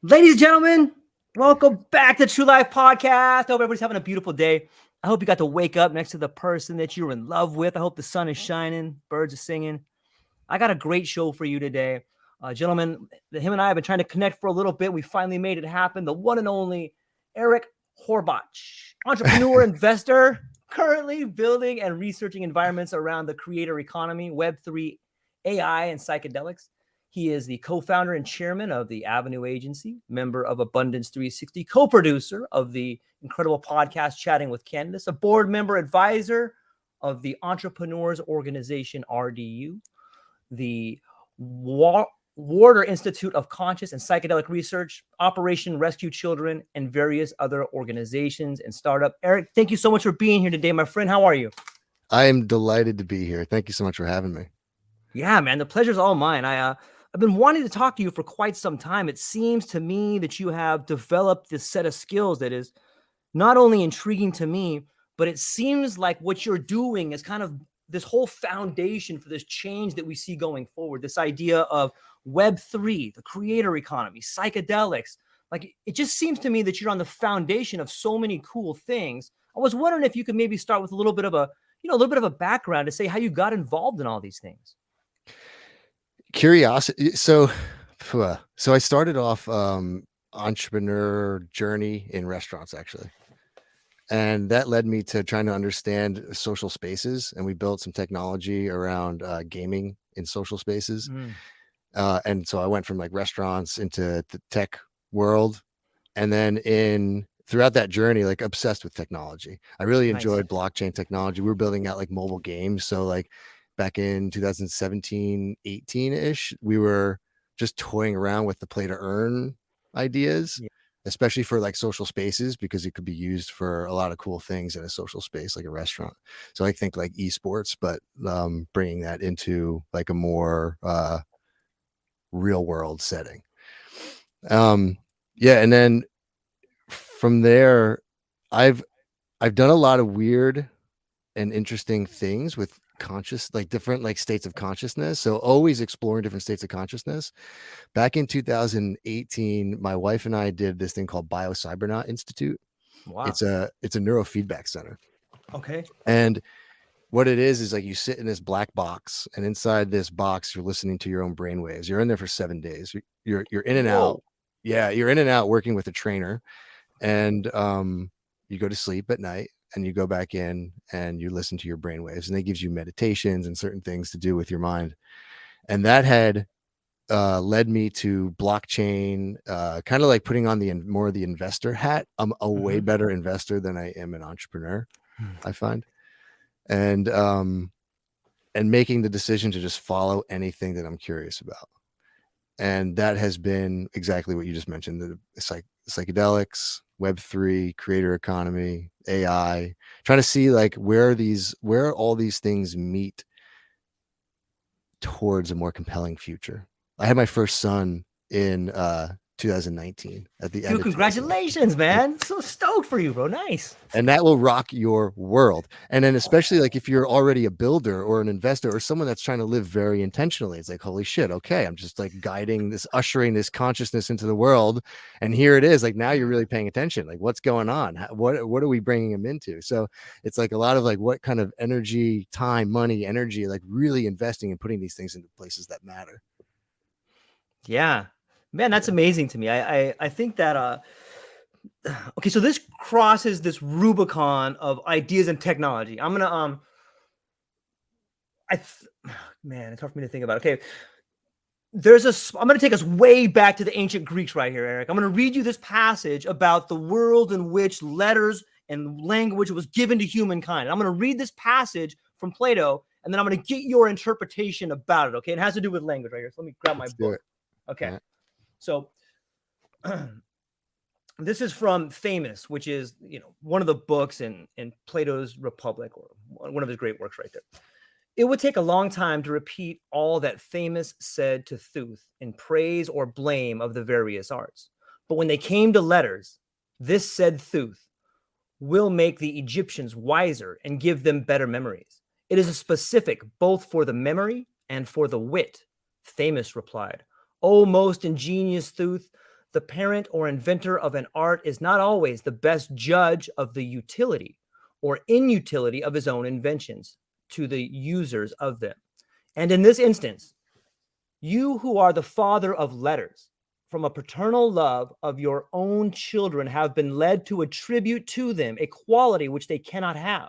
Ladies and gentlemen, welcome back to True Life Podcast. I hope everybody's having a beautiful day. I hope you got to wake up next to the person that you're in love with. I hope the sun is shining, birds are singing. I got a great show for you today. Gentlemen, him and I have been trying to connect for a little bit. We finally made it happen. The one and only Erik Horbacz, entrepreneur, investor, currently building and researching environments around the creator economy, Web3, AI, and psychedelics. He is the co-founder and chairman of the Avenue Agency, member of Abundance 360, co-producer of the incredible podcast Chatting with Candace, a board member advisor of the Entrepreneurs Organization RDU, the Warter Institute of Consciousness and Psychedelic Research, Operation Rescue Children, and various other organizations and startup. Erik, thank you so much for being here today, my friend. How are you? I am delighted to be here. Thank you so much for having me. Yeah, man, the pleasure's all mine. I've been wanting to talk to you for quite some time. It seems to me that you have developed this set of skills that is not only intriguing to me, but it seems like what you're doing is kind of this whole foundation for this change that we see going forward. This idea of Web3, the creator economy, psychedelics. Like, it just seems to me that you're on the foundation of so many cool things. I was wondering if you could maybe start with a little bit of a background to say how you got involved in all these things. Curiosity. So I started off entrepreneur journey in restaurants, actually. And that led me to trying to understand social spaces. And we built some technology around gaming in social spaces. And so I went from like restaurants into the tech world. And then throughout that journey, like obsessed with technology. I really enjoyed blockchain technology. We were building out like mobile games. So like back in 2017, 18-ish, we were just toying around with the play to earn ideas, especially for like social spaces, because it could be used for a lot of cool things in a social space, like a restaurant. So I think like esports, but bringing that into like a more real world setting. And then from there, I've done a lot of weird and interesting things with different like states of consciousness. So always exploring different states of consciousness. Back in 2018, my wife and I did this thing called Cybernaut Institute. Wow. It's a neurofeedback center. Okay. And what it is like you sit in this black box, and inside this box, you're listening to your own brainwaves. You're in there for 7 days. You're in and out. Yeah, you're in and out working with a trainer, and you go to sleep at night. And you go back in and you listen to your brainwaves, and it gives you meditations and certain things to do with your mind. And that had led me to blockchain, kind of like putting on more of the investor hat. I'm a way better investor than I am an entrepreneur, I find. And making the decision to just follow anything that I'm curious about. And that has been exactly what you just mentioned, the psychedelics, Web3, creator economy, AI, trying to see like where all these things meet towards a more compelling future. I had my first son in 2019 at the end. Dude, congratulations, man. So stoked for you, bro. Nice. And that will rock your world. And then especially like if you're already a builder or an investor or someone that's trying to live very intentionally, it's like, holy shit, okay, I'm just like ushering this consciousness into the world. And here it is. Like now you're really paying attention. Like what's going on? What are we bringing them into? So it's like a lot of like what kind of energy, time, money, energy, like really investing and putting these things into places that matter. Yeah, man, that's amazing to me. I think that okay, so this crosses this Rubicon of ideas and technology. I'm gonna man, it's hard for me to think about. Okay, I'm gonna take us way back to the ancient Greeks right here, Erik. I'm gonna read you this passage about the world in which letters and language was given to humankind. I'm gonna read this passage from Plato, and then I'm gonna get your interpretation about it. Okay, it has to do with language right here. So let me grab my book. Okay, so this is from Famous, which is one of the books in Plato's Republic, or one of his great works right there. It would take a long time to repeat all that Famous said to Thuth in praise or blame of the various arts. But when they came to letters, this said Thuth, will make the Egyptians wiser and give them better memories. It is a specific both for the memory and for the wit. Famous replied, O most ingenious Thuth, The parent or inventor of an art is not always the best judge of the utility or inutility of his own inventions to the users of them. And in this instance, you who are the father of letters, from a paternal love of your own children, have been led to attribute to them a quality which they cannot have.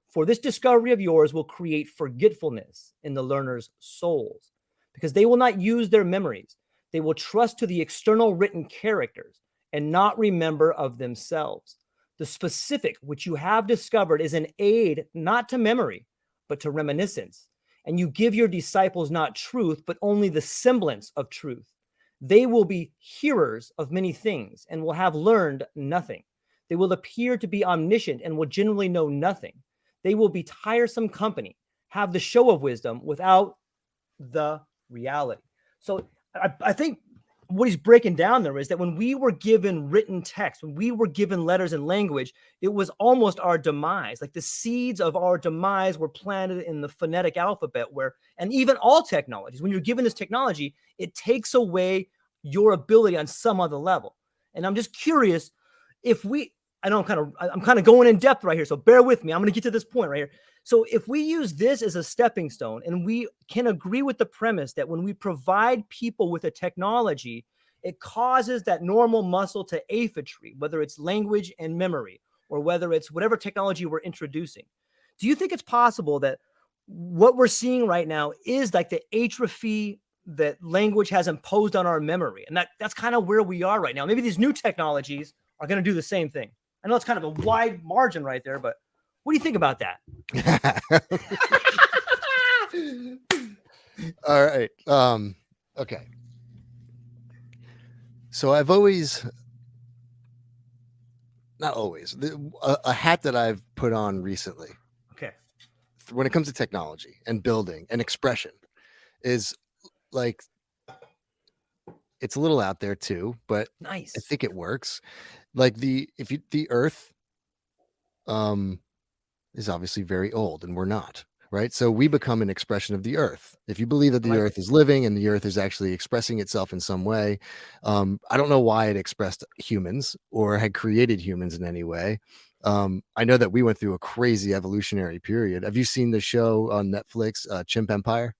For this discovery of yours will create forgetfulness in the learners' souls, because they will not use their memories. They will trust to the external written characters and not remember of themselves. The specific which you have discovered is an aid not to memory, but to reminiscence. And you give your disciples not truth, but only the semblance of truth. They will be hearers of many things and will have learned nothing. They will appear to be omniscient and will generally know nothing. They will be tiresome company, have the show of wisdom without the reality. So I think what he's breaking down there is that when we were given written text, when we were given letters and language, it was almost our demise. Like the seeds of our demise were planted in the phonetic alphabet, and even all technologies, when you're given this technology, it takes away your ability on some other level. And I'm just curious if I know I'm kind of going in depth right here, so bear with me. I'm going to get to this point right here. So if we use this as a stepping stone, and we can agree with the premise that when we provide people with a technology, it causes that normal muscle to atrophy, whether it's language and memory, or whether it's whatever technology we're introducing. Do you think it's possible that what we're seeing right now is like the atrophy that language has imposed on our memory? And that's kind of where we are right now. Maybe these new technologies are going to do the same thing. I know it's kind of a wide margin right there, but what do you think about that? All right. Okay. So I've always, not always, a hat that I've put on recently. Okay. When it comes to technology and building and expression is like, it's a little out there too, but nice. I think it works. Like the earth, is obviously very old and we're not, right? So we become an expression of the earth. If you believe that the earth is living and the earth is actually expressing itself in some way, I don't know why it expressed humans or had created humans in any way. I know that we went through a crazy evolutionary period. Have you seen the show on Netflix, Chimp Empire?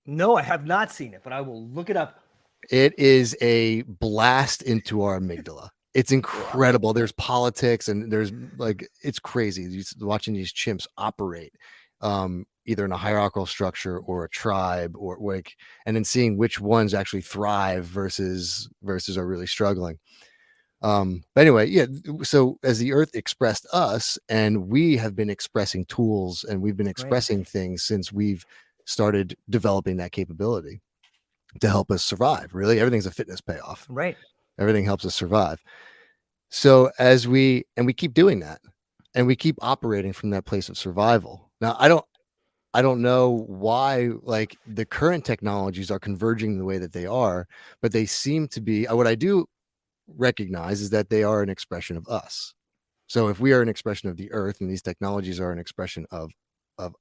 No, I have not seen it, but I will look it up. It is a blast into our amygdala. It's incredible. There's politics and there's like, it's crazy. Watching these chimps operate, either in a hierarchical structure or a tribe or like, and then seeing which ones actually thrive versus are really struggling. But anyway, yeah. So as the earth expressed us, and we have been expressing tools and we've been expressing things since we've started developing that capability to help us survive. Really, everything's a fitness payoff. Right. Everything helps us survive. So as we keep doing that and we keep operating from that place of survival. Now, I don't know why like the current technologies are converging the way that they are, but they seem to be. What I do recognize is that they are an expression of us. So if we are an expression of the earth and these technologies are an expression of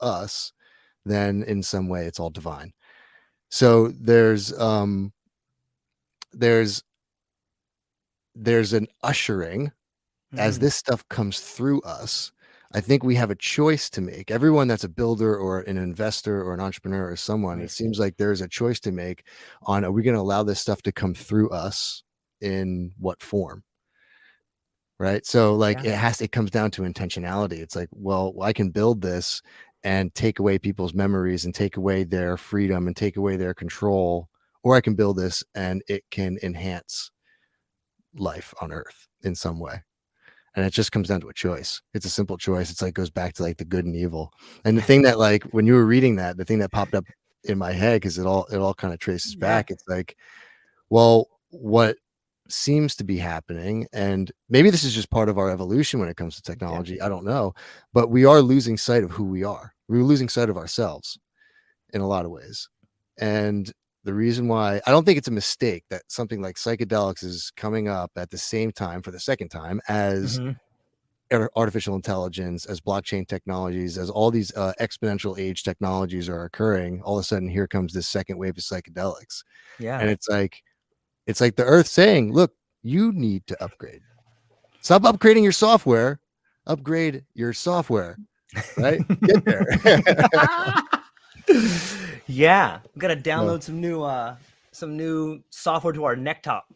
us, then in some way it's all divine. So there's an ushering as this stuff comes through us. I think we have a choice to make. Everyone that's a builder or an investor or an entrepreneur or someone, it seems like there's a choice to make on, are we going to allow this stuff to come through us in what form? Right. So like it comes down to intentionality. It's like, well, I can build this and take away people's memories and take away their freedom and take away their control, or I can build this and it can enhance life on earth in some way. And it just comes down to a choice. It's a simple choice. It's like, goes back to like the good and evil. And the thing that like, when you were reading that, the thing that popped up in my head, because it all kind of traces back. It's like, well, what seems to be happening, and maybe this is just part of our evolution when it comes to technology, I don't know, but we are losing sight of who we are. We're losing sight of ourselves in a lot of ways. And the reason why I don't think it's a mistake that something like psychedelics is coming up at the same time for the second time as artificial intelligence, as blockchain technologies, as all these exponential age technologies are occurring, all of a sudden here comes this second wave of psychedelics. And it's like the earth saying, look, You need to upgrade. Stop upgrading your software. Upgrade your software. Right? Get there. Yeah, we gotta So, download some new software to our neck top.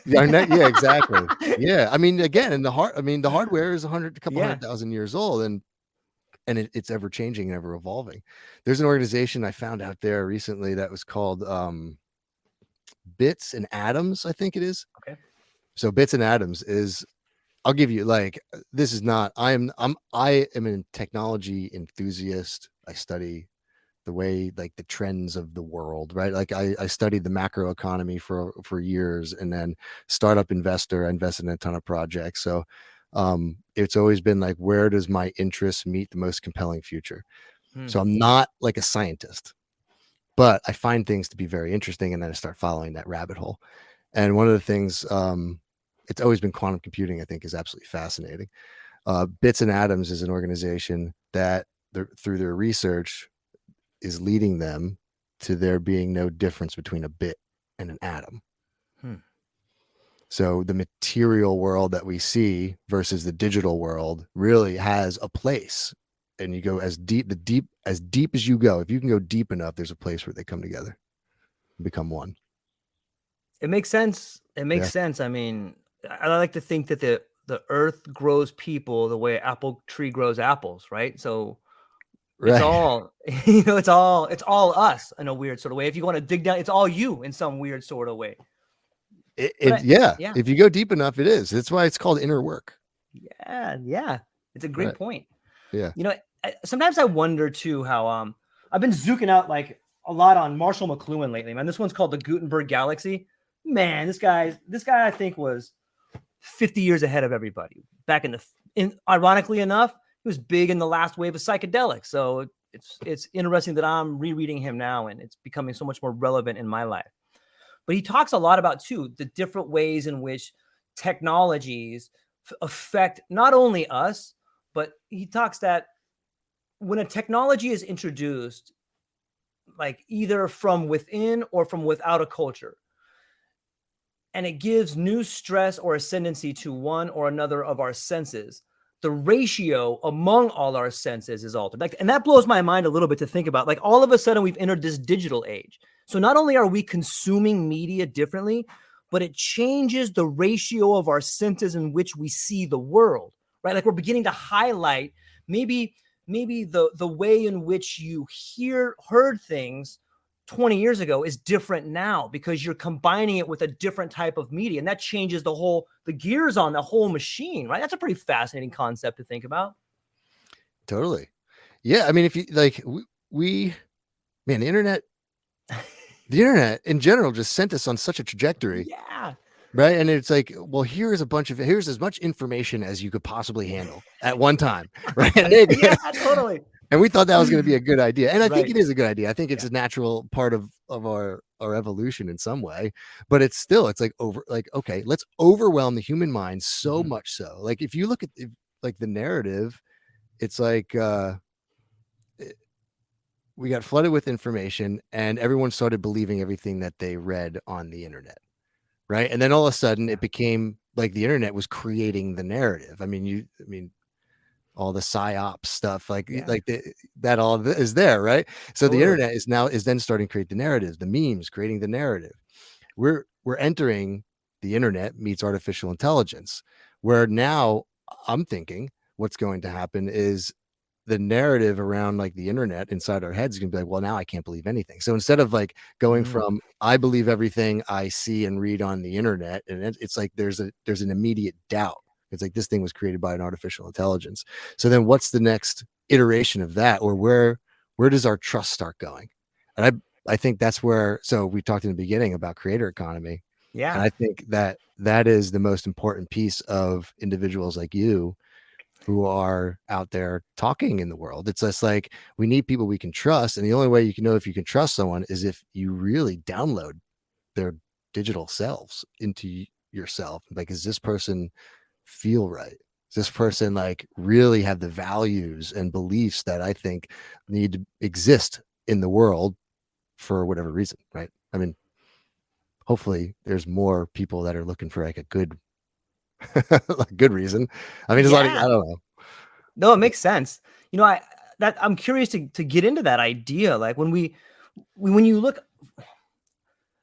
yeah, yeah, exactly. Yeah, I mean, again, and the hardware is a couple Yeah. 100,000 years old, and it's ever changing and ever evolving. There's an organization I found out there recently that was called Bits and Atoms, I think it is. Okay. So Bits and Atoms is, I'll give you, like, this is not, I am a technology enthusiast. I study the way, like, the trends of the world, right? Like I studied the macro economy for years, and then startup investor. I invested in a ton of projects. So it's always been like, where does my interest meet the most compelling future? So I'm not like a scientist, but I find things to be very interesting, and then I start following that rabbit hole. And one of the things, it's always been quantum computing, I think, is absolutely fascinating. Bits and Atoms is an organization that through their research is leading them to there being no difference between a bit and an atom. So the material world that we see versus the digital world really has a place. And you go as deep as you go. If you can go deep enough, there's a place where they come together and become one. It makes sense. It makes sense. I mean, I like to think that the earth grows people the way an apple tree grows apples, right? So it's all, it's all us in a weird sort of way. If you want to dig down, it's all you in some weird sort of way. Yeah. If you go deep enough, it is. That's why it's called inner work. Yeah. It's a great point. Yeah. Sometimes I wonder too how I've been zooking out like a lot on Marshall McLuhan lately, man. This one's called the Gutenberg Galaxy. Man, this guy I think was 50 years ahead of everybody. Back ironically enough, he was big in the last wave of psychedelics. So it's interesting that I'm rereading him now, and it's becoming so much more relevant in my life. But he talks a lot about too the different ways in which technologies affect not only us, but he talks that when a technology is introduced, like either from within or from without a culture, and it gives new stress or ascendancy to one or another of our senses, the ratio among all our senses is altered. Like, and that blows my mind a little bit to think about. Like, all of a sudden we've entered this digital age. So not only are we consuming media differently, but it changes the ratio of our senses in which we see the world, right? Like, we're beginning to highlight maybe the way in which you heard things 20 years ago is different now because you're combining it with a different type of media, and that changes the gears on the whole machine, right? That's a pretty fascinating concept to think about. Totally. Yeah. I mean, if you like, man, the internet in general just sent us on such a trajectory. Yeah. Right. And it's like, well, here's as much information as you could possibly handle at one time. Right. Yeah, totally. And we thought that was going to be a good idea. And I think it is a good idea. I think it's a natural part of our evolution in some way, but it's like okay, let's overwhelm the human mind so much so. Like, if you look at like the narrative, it's like, we got flooded with information and everyone started believing everything that they read on the internet. Right. And then all of a sudden it became like the internet was creating the narrative. I mean, all the psyops stuff, that all is there. Right. So the internet is then starting to create the narrative, the memes, creating the narrative. We're entering the internet meets artificial intelligence, where now I'm thinking what's going to happen is the narrative around like the internet inside our heads is gonna be like, well, now I can't believe anything. So instead of like going from I believe everything I see and read on the internet, and it's like there's an immediate doubt. It's like, this thing was created by an artificial intelligence. So then what's the next iteration of that? Or where does our trust start going? And I think that's where, so we talked in the beginning about creator economy. Yeah. And I think that is the most important piece of individuals like you who are out there talking in the world. It's just like, we need people we can trust. And the only way you can know if you can trust someone is if you really download their digital selves into yourself. Like, is this person feel right? Does this person like really have the values and beliefs that I think need to exist in the world for whatever reason? Right. I mean, hopefully there's more people that are looking for like a good good reason. I mean, there's a lot of, I don't know. No, it makes sense. I'm curious to get into that idea. Like when you look,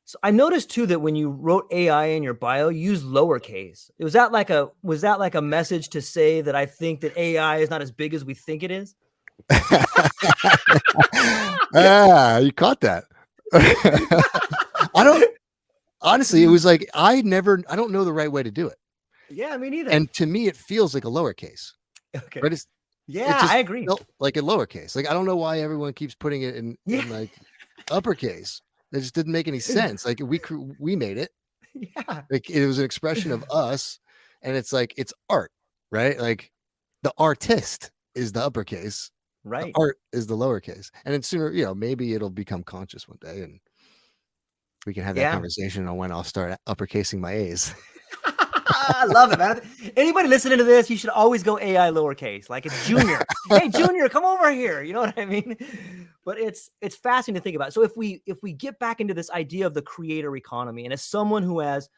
so I noticed too that when you wrote AI in your bio, you used lowercase. Was that like a message to say that I think that AI is not as big as we think it is? You caught that. Honestly, it was like, I don't know the right way to do it. Yeah, me neither. And to me, it feels like a lowercase. Okay. Right? I agree. Felt like a lowercase. Like, I don't know why everyone keeps putting it in like uppercase. It just didn't make any sense. Like, we made it. Yeah. Like, it was an expression of us, and it's like, it's art, right? Like, the artist is the uppercase. Right. The art is the lowercase. And then sooner, maybe it'll become conscious one day, and we can have that conversation on when I'll start uppercasing my A's. I love it, man. Anybody listening to this, you should always go AI lowercase. Like, it's Junior. Hey, Junior, come over here. You know what I mean? But it's fascinating to think about. So if we get back into this idea of the creator economy, and as someone who has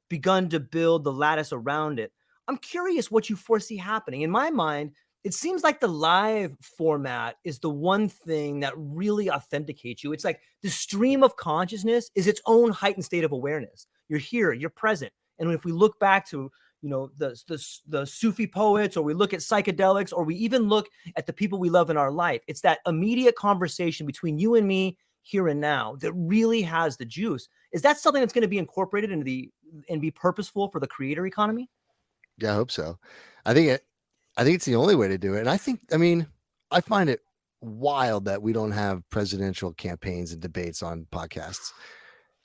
begun to build the lattice around it, I'm curious what you foresee happening. In my mind, it seems like the live format is the one thing that really authenticates you. It's like the stream of consciousness is its own heightened state of awareness. You're here, you're present. And if we look back to, the Sufi poets, or we look at psychedelics, or we even look at the people we love in our life, it's that immediate conversation between you and me here and now that really has the juice. Is that something that's going to be incorporated into and be purposeful for the creator economy? Yeah, I hope so. I think it's the only way to do it. And I find it wild that we don't have presidential campaigns and debates on podcasts.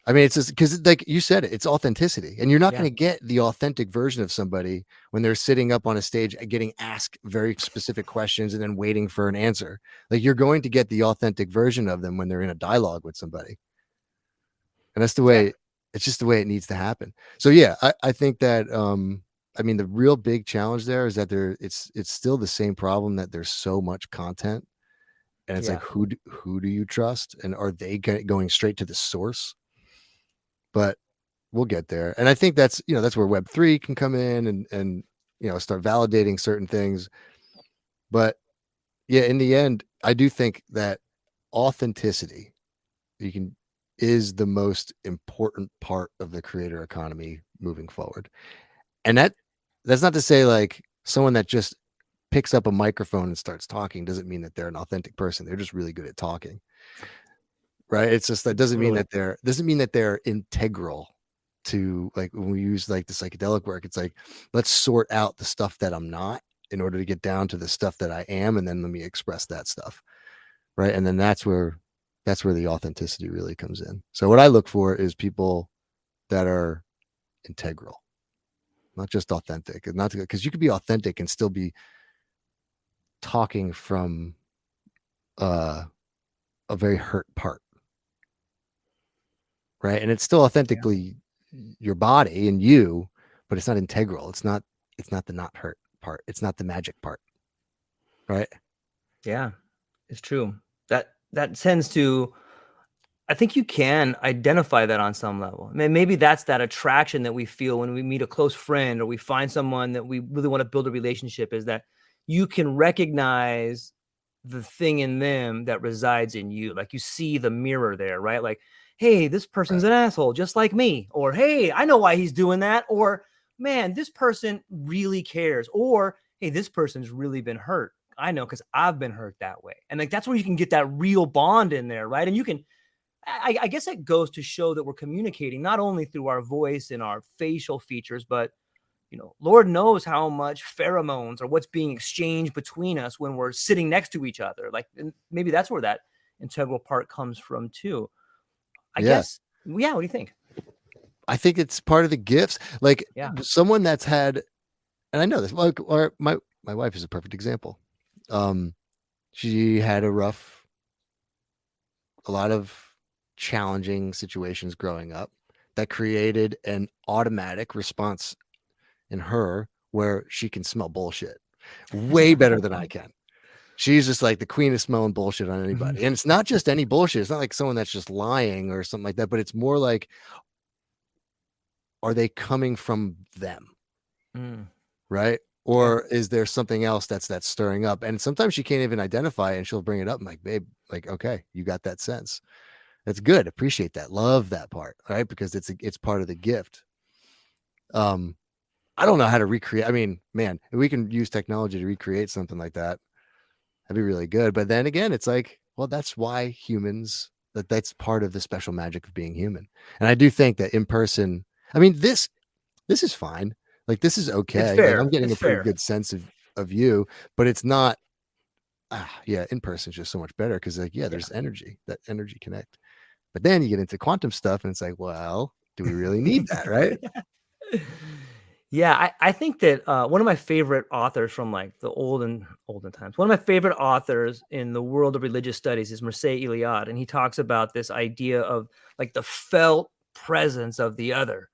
I mean, it's just because, like you said, it's authenticity, and you're not going to get the authentic version of somebody when they're sitting up on a stage getting asked very specific questions and then waiting for an answer. Like, you're going to get the authentic version of them when they're in a dialogue with somebody. And that's the way, it's just the way it needs to happen. So yeah, I think that, the real big challenge there is that it's still the same problem, that there's so much content, and it's like, who do you trust? And are they going straight to the source? But we'll get there. And I think that's where Web3 can come in and start validating certain things. But yeah, in the end, I do think that authenticity is the most important part of the creator economy moving forward. And that's not to say like someone that just picks up a microphone and starts talking doesn't mean that they're an authentic person. They're just really good at talking. Right. It's just, that doesn't mean that they're integral to, like, when we use like the psychedelic work, it's like, let's sort out the stuff that I'm not in order to get down to the stuff that I am. And then let me express that stuff. Right. And then that's where the authenticity really comes in. So what I look for is people that are integral, not just authentic, and not because you could be authentic and still be talking from a very hurt part. Right. And it's still authentically your body and you, but it's not integral. It's not the not hurt part. It's not the magic part. Right. Yeah, it's true. That tends to, I think you can identify that on some level. I mean, maybe that's that attraction that we feel when we meet a close friend, or we find someone that we really want to build a relationship, is that you can recognize the thing in them that resides in you. Like, you see the mirror there, right? Like, hey, this person's an asshole just like me. Or, hey, I know why he's doing that. Or, man, this person really cares. Or, hey, this person's really been hurt. I know, because I've been hurt that way. And like, that's where you can get that real bond in there, right? And you can, I guess it goes to show that we're communicating not only through our voice and our facial features, but Lord knows how much pheromones or what's being exchanged between us when we're sitting next to each other. Like, and maybe that's where that integral part comes from too. I guess. Yeah. What do you think? I think it's part of the gifts. Like, someone that's had, and I know this, like, my wife is a perfect example. She had a lot of challenging situations growing up that created an automatic response in her where she can smell bullshit way better than I can. She's just like the queen of smelling bullshit on anybody. And it's not just any bullshit. It's not like someone that's just lying or something like that, but it's more like are they coming from them? Mm. Right? Or is there something else that's stirring up? And sometimes she can't even identify, and she'll bring it up. I'm like, babe, like, okay, you got that sense. That's good. Appreciate that. Love that part, right? Because it's part of the gift. I don't know how to recreate. I mean, man, if we can use technology to recreate something like that, that'd be really good. But then again, it's like, well, that's why humans, that's part of the special magic of being human. And I do think that in person, I mean, this is fine. Like, this is It's okay. Like, I'm fair. getting It's a pretty fair. good sense of you, but it's not, yeah, in person is just so much better. Cause like, yeah, there's energy, that energy connect. But then you get into quantum stuff and it's like, well, do we really need that? Right. Yeah, I think that one of my favorite authors from like the olden times, one of my favorite authors in the world of religious studies is Mircea Eliade, and he talks about this idea of like the felt presence of the other,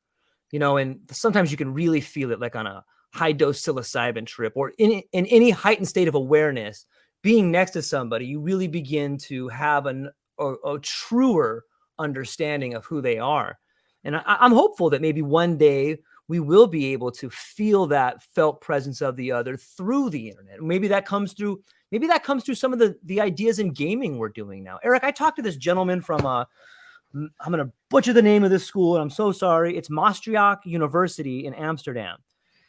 and sometimes you can really feel it, like on a high dose psilocybin trip or in any heightened state of awareness. Being next to somebody, you really begin to have a truer understanding of who they are, and I'm hopeful that maybe one day we will be able to feel that felt presence of the other through the internet. Maybe that comes through some of the ideas in gaming we're doing now. Erik, I talked to this gentleman from I'm going to butcher the name of this school, and I'm so sorry. It's Maastricht University in Amsterdam.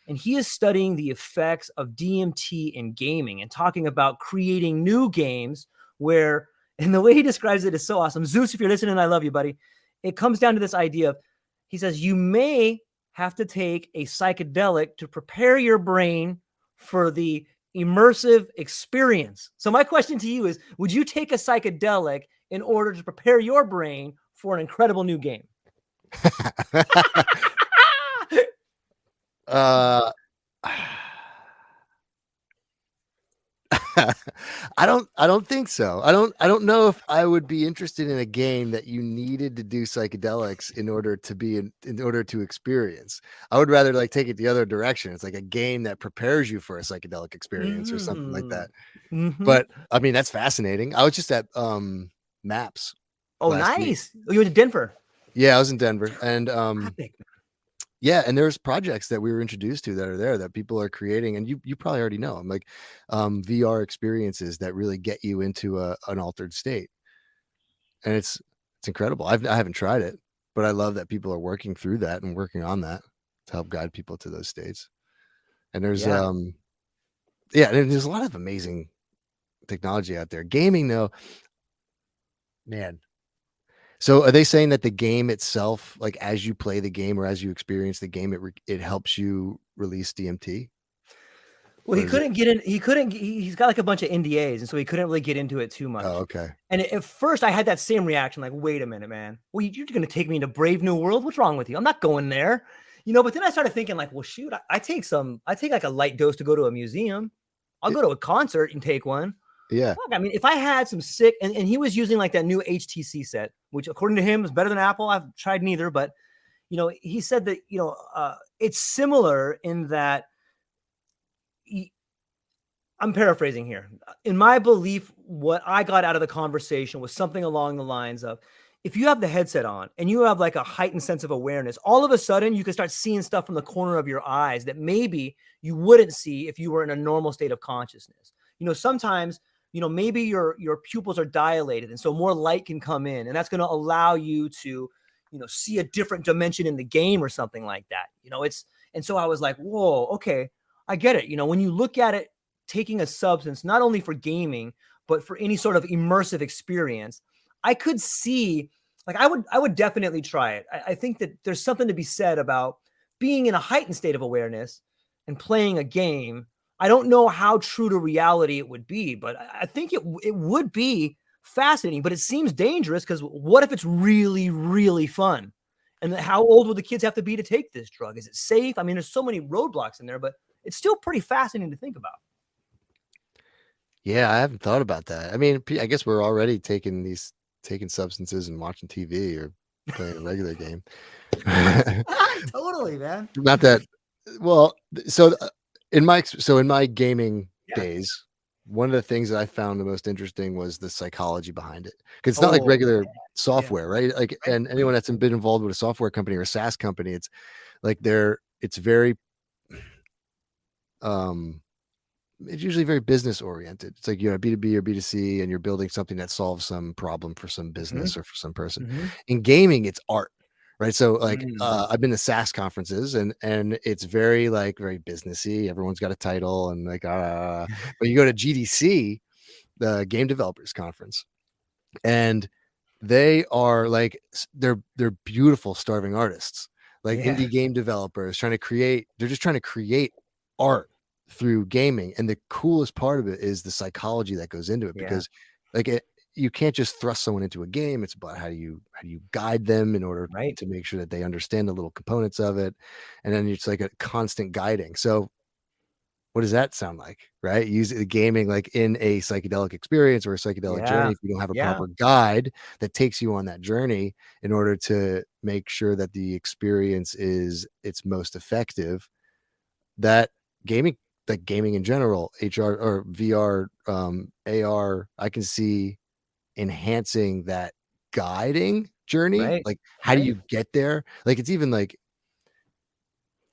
And he is studying the effects of DMT in gaming and talking about creating new games where, and the way he describes it is so awesome. Zeus, if you're listening, I love you, buddy. It comes down to this idea of, he says, you may have to take a psychedelic to prepare your brain for the immersive experience. So my question to you is, would you take a psychedelic in order to prepare your brain for an incredible new game? uh I don't think so. I don't know if I would be interested in a game that you needed to do psychedelics in order to experience. I would rather like take it the other direction. It's like a game that prepares you for a psychedelic experience or something like that. But I mean, that's fascinating. I was just at Maps Oh, last week. nice. Oh, you went to Denver. Yeah, I was in Denver, and Epic. yeah, and there's projects that we were introduced to that are there that people are creating, and you probably already know them, like VR experiences that really get you into an altered state, and it's incredible. I haven't tried it, but I love that people are working through that and working on that to help guide people to those states. And there's and there's a lot of amazing technology out there. Gaming, though, man. So are they saying that the game itself, like as you play the game or as you experience the game, it helps you release DMT? Well, he couldn't get in. He's got like a bunch of NDAs, and so he couldn't really get into it too much. Oh, okay. And at first, I had that same reaction, like, "Wait a minute, man. Well, you're going to take me into Brave New World? What's wrong with you? I'm not going there." But then I started thinking, like, well, shoot, I take like a light dose to go to a museum. I'll go to a concert and take one. Yeah. Fuck, I mean, if I had some sick, and he was using like that new HTC set, which according to him is better than Apple. I've tried neither, but he said that it's similar in that. I'm paraphrasing here. In my belief, what I got out of the conversation was something along the lines of, if you have the headset on and you have like a heightened sense of awareness, all of a sudden you can start seeing stuff from the corner of your eyes that maybe you wouldn't see if you were in a normal state of consciousness. Sometimes, maybe your pupils are dilated, and so more light can come in, and that's going to allow you to, see a different dimension in the game or something like that. And so I was like, whoa, okay, I get it. When you look at it, taking a substance, not only for gaming, but for any sort of immersive experience, I could see, like, I would definitely try it. I think that there's something to be said about being in a heightened state of awareness and playing a game. I don't know how true to reality it would be, but I think it would be fascinating, but it seems dangerous, because what if it's really, really fun? And how old would the kids have to be to take this drug? Is it safe? I mean, there's so many roadblocks in there, but it's still pretty fascinating to think about. Yeah, I haven't thought about that. I mean, I guess we're already taking substances and watching TV or playing a regular game. Totally, man. Not that well. So in my gaming days, one of the things that I found the most interesting was the psychology behind it, because it's not like Oh, regular yeah. software, right? Like, Right. and anyone that's been involved with a software company or a SaaS company, it's like it's very um it's usually very business oriented. It's like, B2B or B2C, and you're building something that solves some problem for some Mhm, business or for some person. mhm. In gaming, it's art, right? So like, Mm. I've been to SaaS conferences, and it's very like very businessy. Everyone's got a title and like, but you go to GDC, the Game Developers Conference, and they are like they're beautiful starving artists, like Yeah, indie game developers trying to create. They're just trying to create art through gaming, and the coolest part of it is the psychology that goes into it, yeah, because like you can't just thrust someone into a game. It's about how do you guide them in order right. to make sure that they understand the little components of it, and then it's like a constant guiding. So what does that sound like, right? Use the gaming like in a psychedelic experience or a psychedelic journey. Yeah, If you don't have a yeah, proper guide that takes you on that journey in order to make sure that the experience is its most effective, that gaming, like gaming in general, HR or VR, AR, I can see enhancing that guiding journey. right, Like, how do right. you get there? Like, it's even like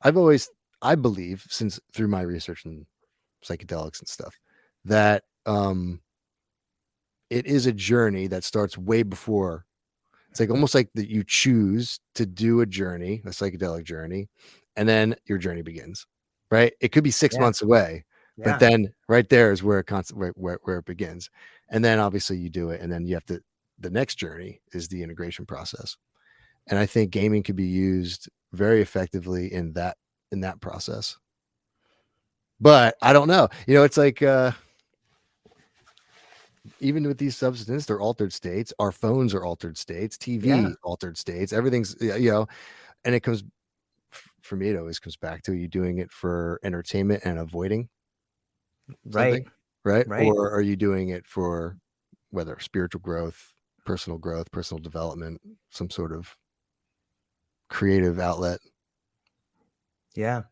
I believe, since through my research and psychedelics and stuff, that it is a journey that starts way before. It's like almost like that you choose to do a journey, a psychedelic journey, and then your journey begins. Right? It could be 6 Yeah, months away, but yeah, then right there is where where it begins. And then obviously you do it, and then you have to the next journey is the integration process. And I think gaming could be used very effectively in that process. But I don't know. It's like even with these substances, they're altered states. Our phones are altered states, yeah, TV altered states, everything's, and it comes, for me, it always comes back to, you doing it for entertainment and avoiding right, something, right? right. Or are you doing it for whether spiritual growth, personal development, some sort of creative outlet, Yeah.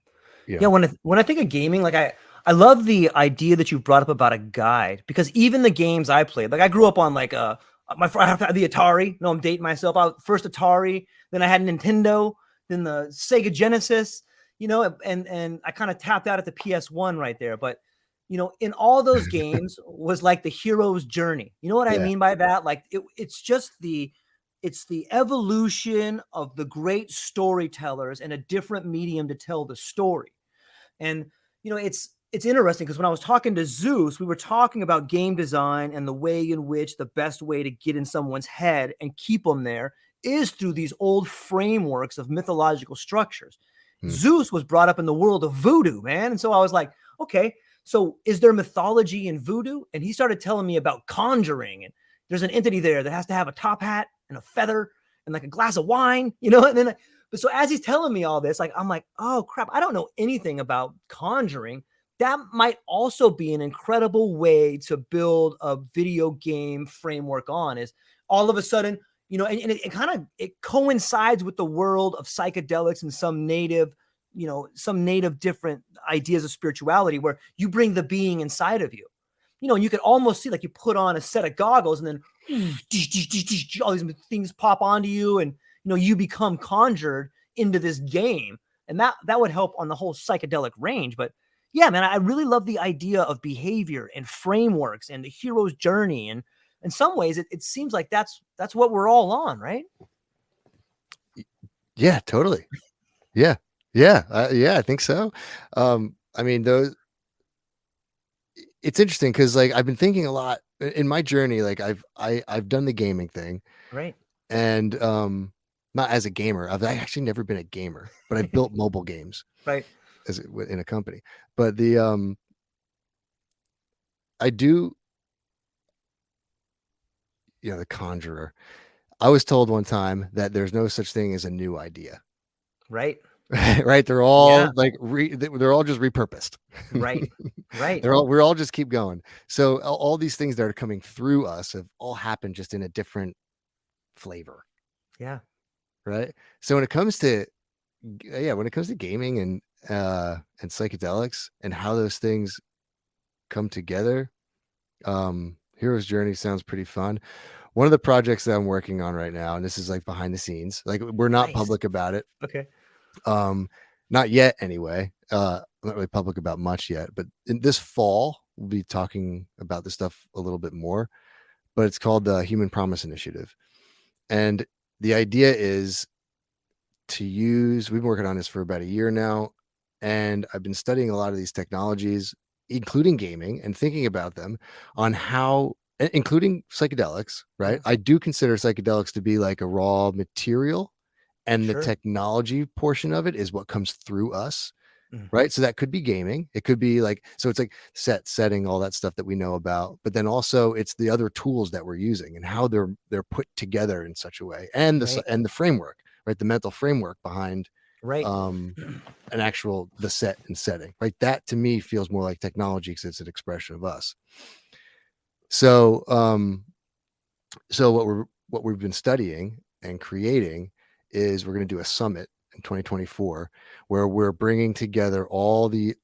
you Yeah, know? when I think of gaming, like I love the idea that you brought up about a guide, because even the games I played, like I grew up on like I had the Atari. No, I'm dating myself. First Atari, then I had Nintendo, then the Sega Genesis, and I kind of tapped out at the PS1 right there. But in all those games was like the hero's journey. You know what I Yeah. mean by that? Like it's the evolution of the great storytellers and a different medium to tell the story. And it's interesting because when I was talking to Zeus, we were talking about game design and the way in which the best way to get in someone's head and keep them there is through these old frameworks of mythological structures. Hmm. Zeus was brought up in the world of voodoo, man. And so I was like, okay, so is there mythology in voodoo? And he started telling me about conjuring. And there's an entity there that has to have a top hat and a feather and like a glass of wine, and then but so as he's telling me all this, like I'm like, oh crap, I don't know anything about conjuring. That might also be an incredible way to build a video game framework on, is all of a sudden, and it kind of it coincides with the world of psychedelics and some native different ideas of spirituality where you bring the being inside of you. And you could almost see like you put on a set of goggles and then all these things pop onto you, and you become conjured into this game, and that would help on the whole psychedelic range. But yeah, man, I really love the idea of behavior and frameworks and the hero's journey, and in some ways it seems like that's what we're all on, right? Yeah, totally. Yeah. Yeah, I think so. I mean, those it's interesting because like I've been thinking a lot in my journey. Like I've done the gaming thing, Right. and not as a gamer. I've actually never been a gamer, but I've built mobile games Right. in a company. But I do, the Conjurer. I was told one time that there's no such thing as a new idea. Right. Right? They're Yeah. all like they're all just repurposed. Right. Right. We're all just keep going. So all these things that are coming through us have all happened just in a different flavor, Yeah. right? So when it comes to gaming and psychedelics and how those things come together, Hero's Journey sounds pretty fun. One of the projects that I'm working on right now, and this is like behind the scenes, like we're not Nice. public about it. Okay. Not yet anyway. I'm not really public about much yet, but in this fall we'll be talking about this stuff a little bit more. But it's called the Human Promise Initiative. And the idea is we've been working on this for about a year now, and I've been studying a lot of these technologies, including gaming, and thinking about them on how, including psychedelics, right? I do consider psychedelics to be like a raw material, and the technology portion of it is what comes through us. Right. So that could be gaming. It could be like, so it's like setting, all that stuff that we know about, but then also it's the other tools that we're using and how they're put together in such a way, and the framework, right? The mental framework behind an actual, the set and setting, right? That to me feels more like technology because it's an expression of us. So, what we've been studying and creating is we're going to do a summit in 2024 where we're bringing together all the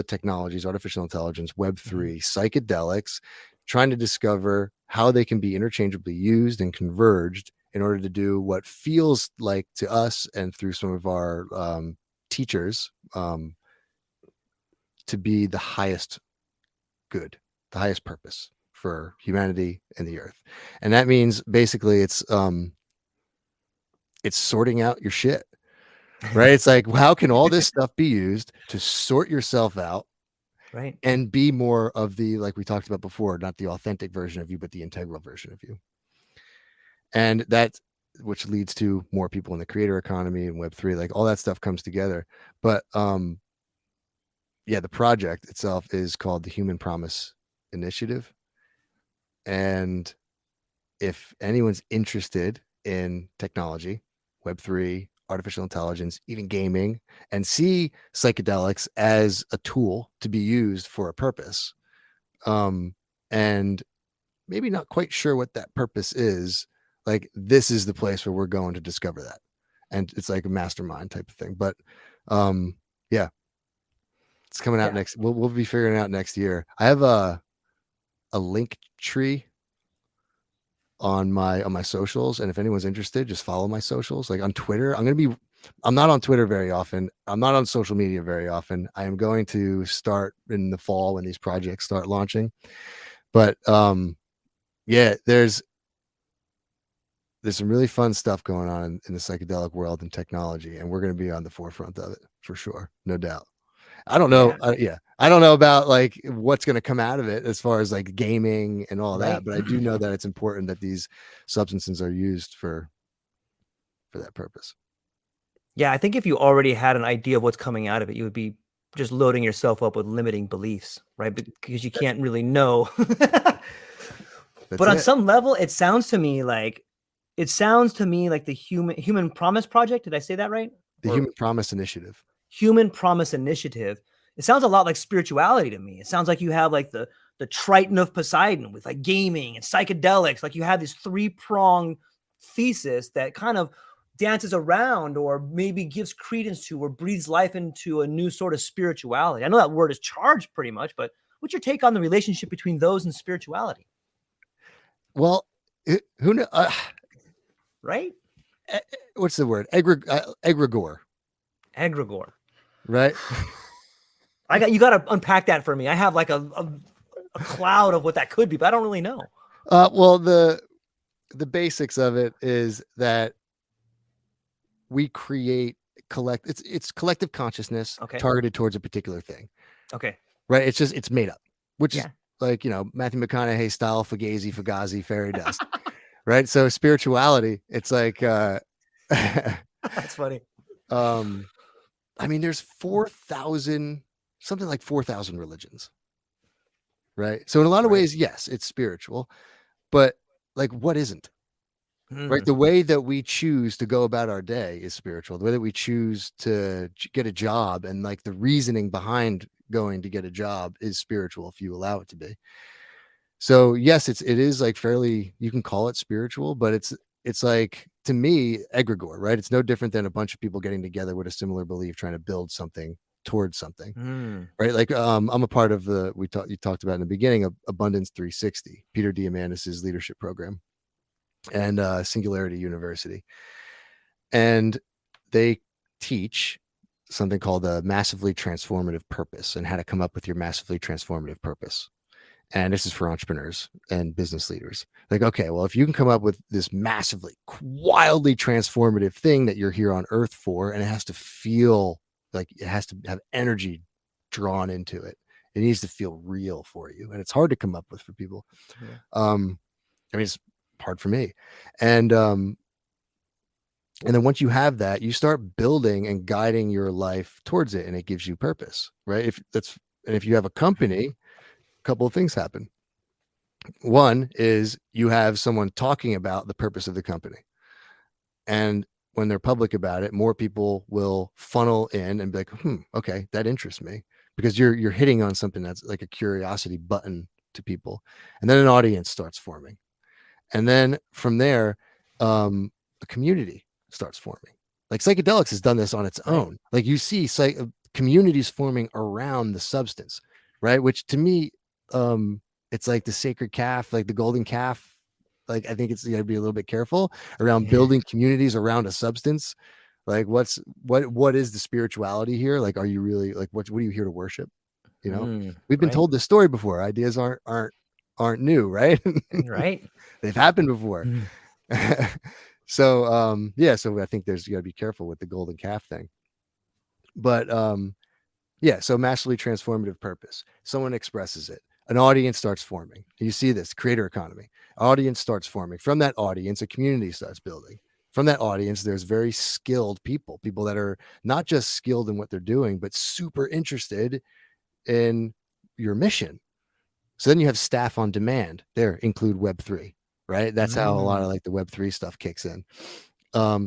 technologies, artificial intelligence, Web3, psychedelics, trying to discover how they can be interchangeably used and converged in order to do what feels like to us and through some of our teachers to be the highest good, the highest purpose for humanity and the earth. And that means basically it's sorting out your shit. Right. It's like, how can all this stuff be used to sort yourself out, Right. and be more of the, like we talked about before, not the authentic version of you, but the integral version of you. And that, which leads to more people in the creator economy and Web3, like all that stuff comes together. But the project itself is called the Human Promise Initiative. And if anyone's interested in technology, Web3, artificial intelligence, even gaming, and see psychedelics as a tool to be used for a purpose, and maybe not quite sure what that purpose is, like this is the place where we're going to discover that. And it's like a mastermind type of thing. But it's coming out next. We'll be figuring it out next year. I have a link tree on my socials, and if anyone's interested, just follow my socials. Like on Twitter, I'm not on Twitter very often. I'm not on social media very often. I am going to start in the fall when these projects start launching. But there's some really fun stuff going on in the psychedelic world and technology, and we're going to be on the forefront of it for sure, no doubt. I don't know. I don't know about like what's going to come out of it as far as like gaming and all that, but I do know that it's important that these substances are used for that purpose. Yeah, I think if you already had an idea of what's coming out of it, you would be just loading yourself up with limiting beliefs, right? Because you can't really know. But on some level, it sounds to me like the Human Promise Project. Did I say that right? The Human Promise Initiative. Human Promise Initiative. It sounds a lot like spirituality to me. It sounds like you have like the Triton of Poseidon with like gaming and psychedelics. Like you have this 3-pronged thesis that kind of dances around or maybe gives credence to or breathes life into a new sort of spirituality. I know that word is charged pretty much, but what's your take on the relationship between those and spirituality? Well, who knows? Right? What's the word? Egregore. Egregore. Right? You got to unpack that for me. I have like a cloud of what that could be, but I don't really know. Well, the basics of it is that we create it's collective consciousness targeted towards a particular thing. Okay. Right. It's made up, which is like, Matthew McConaughey style, Fugazi, fairy dust. Right. So spirituality, it's like, that's funny. I mean, there's 4,000, something like 4,000 religions. Right. So in a lot of ways, yes, it's spiritual, but like, what isn't? Right. The way that we choose to go about our day is spiritual. The way that we choose to get a job and like the reasoning behind going to get a job is spiritual if you allow it to be. So yes, it is like fairly, you can call it spiritual, but it's like, to me, egregore, right? It's no different than a bunch of people getting together with a similar belief, trying to build something towards something, Mm. right? Like I'm a part of you talked about in the beginning of Abundance 360, Peter Diamandis's leadership program, and Singularity University, and they teach something called a massively transformative purpose and how to come up with your massively transformative purpose. And this is for entrepreneurs and business leaders. Like, okay, well, if you can come up with this massively, wildly transformative thing that you're here on earth for, and it has to feel like it has to have energy drawn into it, it needs to feel real for you. And it's hard to come up with for people. Yeah. I mean, it's hard for me. And then once you have that, you start building and guiding your life towards it, and it gives you purpose, right? If you have a company, a couple of things happen. One is you have someone talking about the purpose of the company, and when they're public about it, more people will funnel in and be like, okay, that interests me, because you're hitting on something that's like a curiosity button to people, and then an audience starts forming, and then from there, a community starts forming. Like psychedelics has done this on its own. Like you see communities forming around the substance, right? Which to me, it's like the sacred calf, like the golden calf. Like I think you got to be a little bit careful around building communities around a substance. Like what is the spirituality here? Like, are you really like what are you here to worship? You know, we've been told this story before. Ideas aren't new, right? Right. They've happened before. So so I think you got to be careful with the golden calf thing. But so massively transformative purpose. Someone expresses it. An audience starts forming. You see this creator economy. Audience starts forming. From that audience, a community starts building. From that audience, there's very skilled people that are not just skilled in what they're doing, but super interested in your mission. So then you have staff on demand. There, include Web3, right? That's how a lot of like the Web3 stuff kicks in.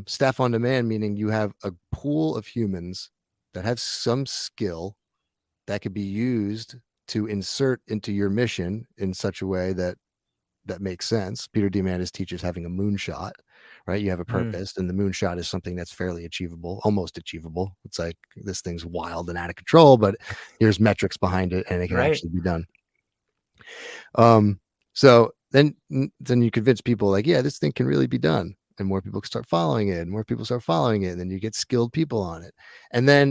Staff on demand, meaning you have a pool of humans that have some skill that could be used to insert into your mission in such a way that makes sense. Peter Diamandis teaches having a moonshot, right? You have a purpose, and the moonshot is something that's fairly achievable, almost achievable. It's like this thing's wild and out of control, but here's metrics behind it, and it can actually be done. So then you convince people like, yeah, this thing can really be done, and more people start following it, and more people start following it, and then you get skilled people on it, and then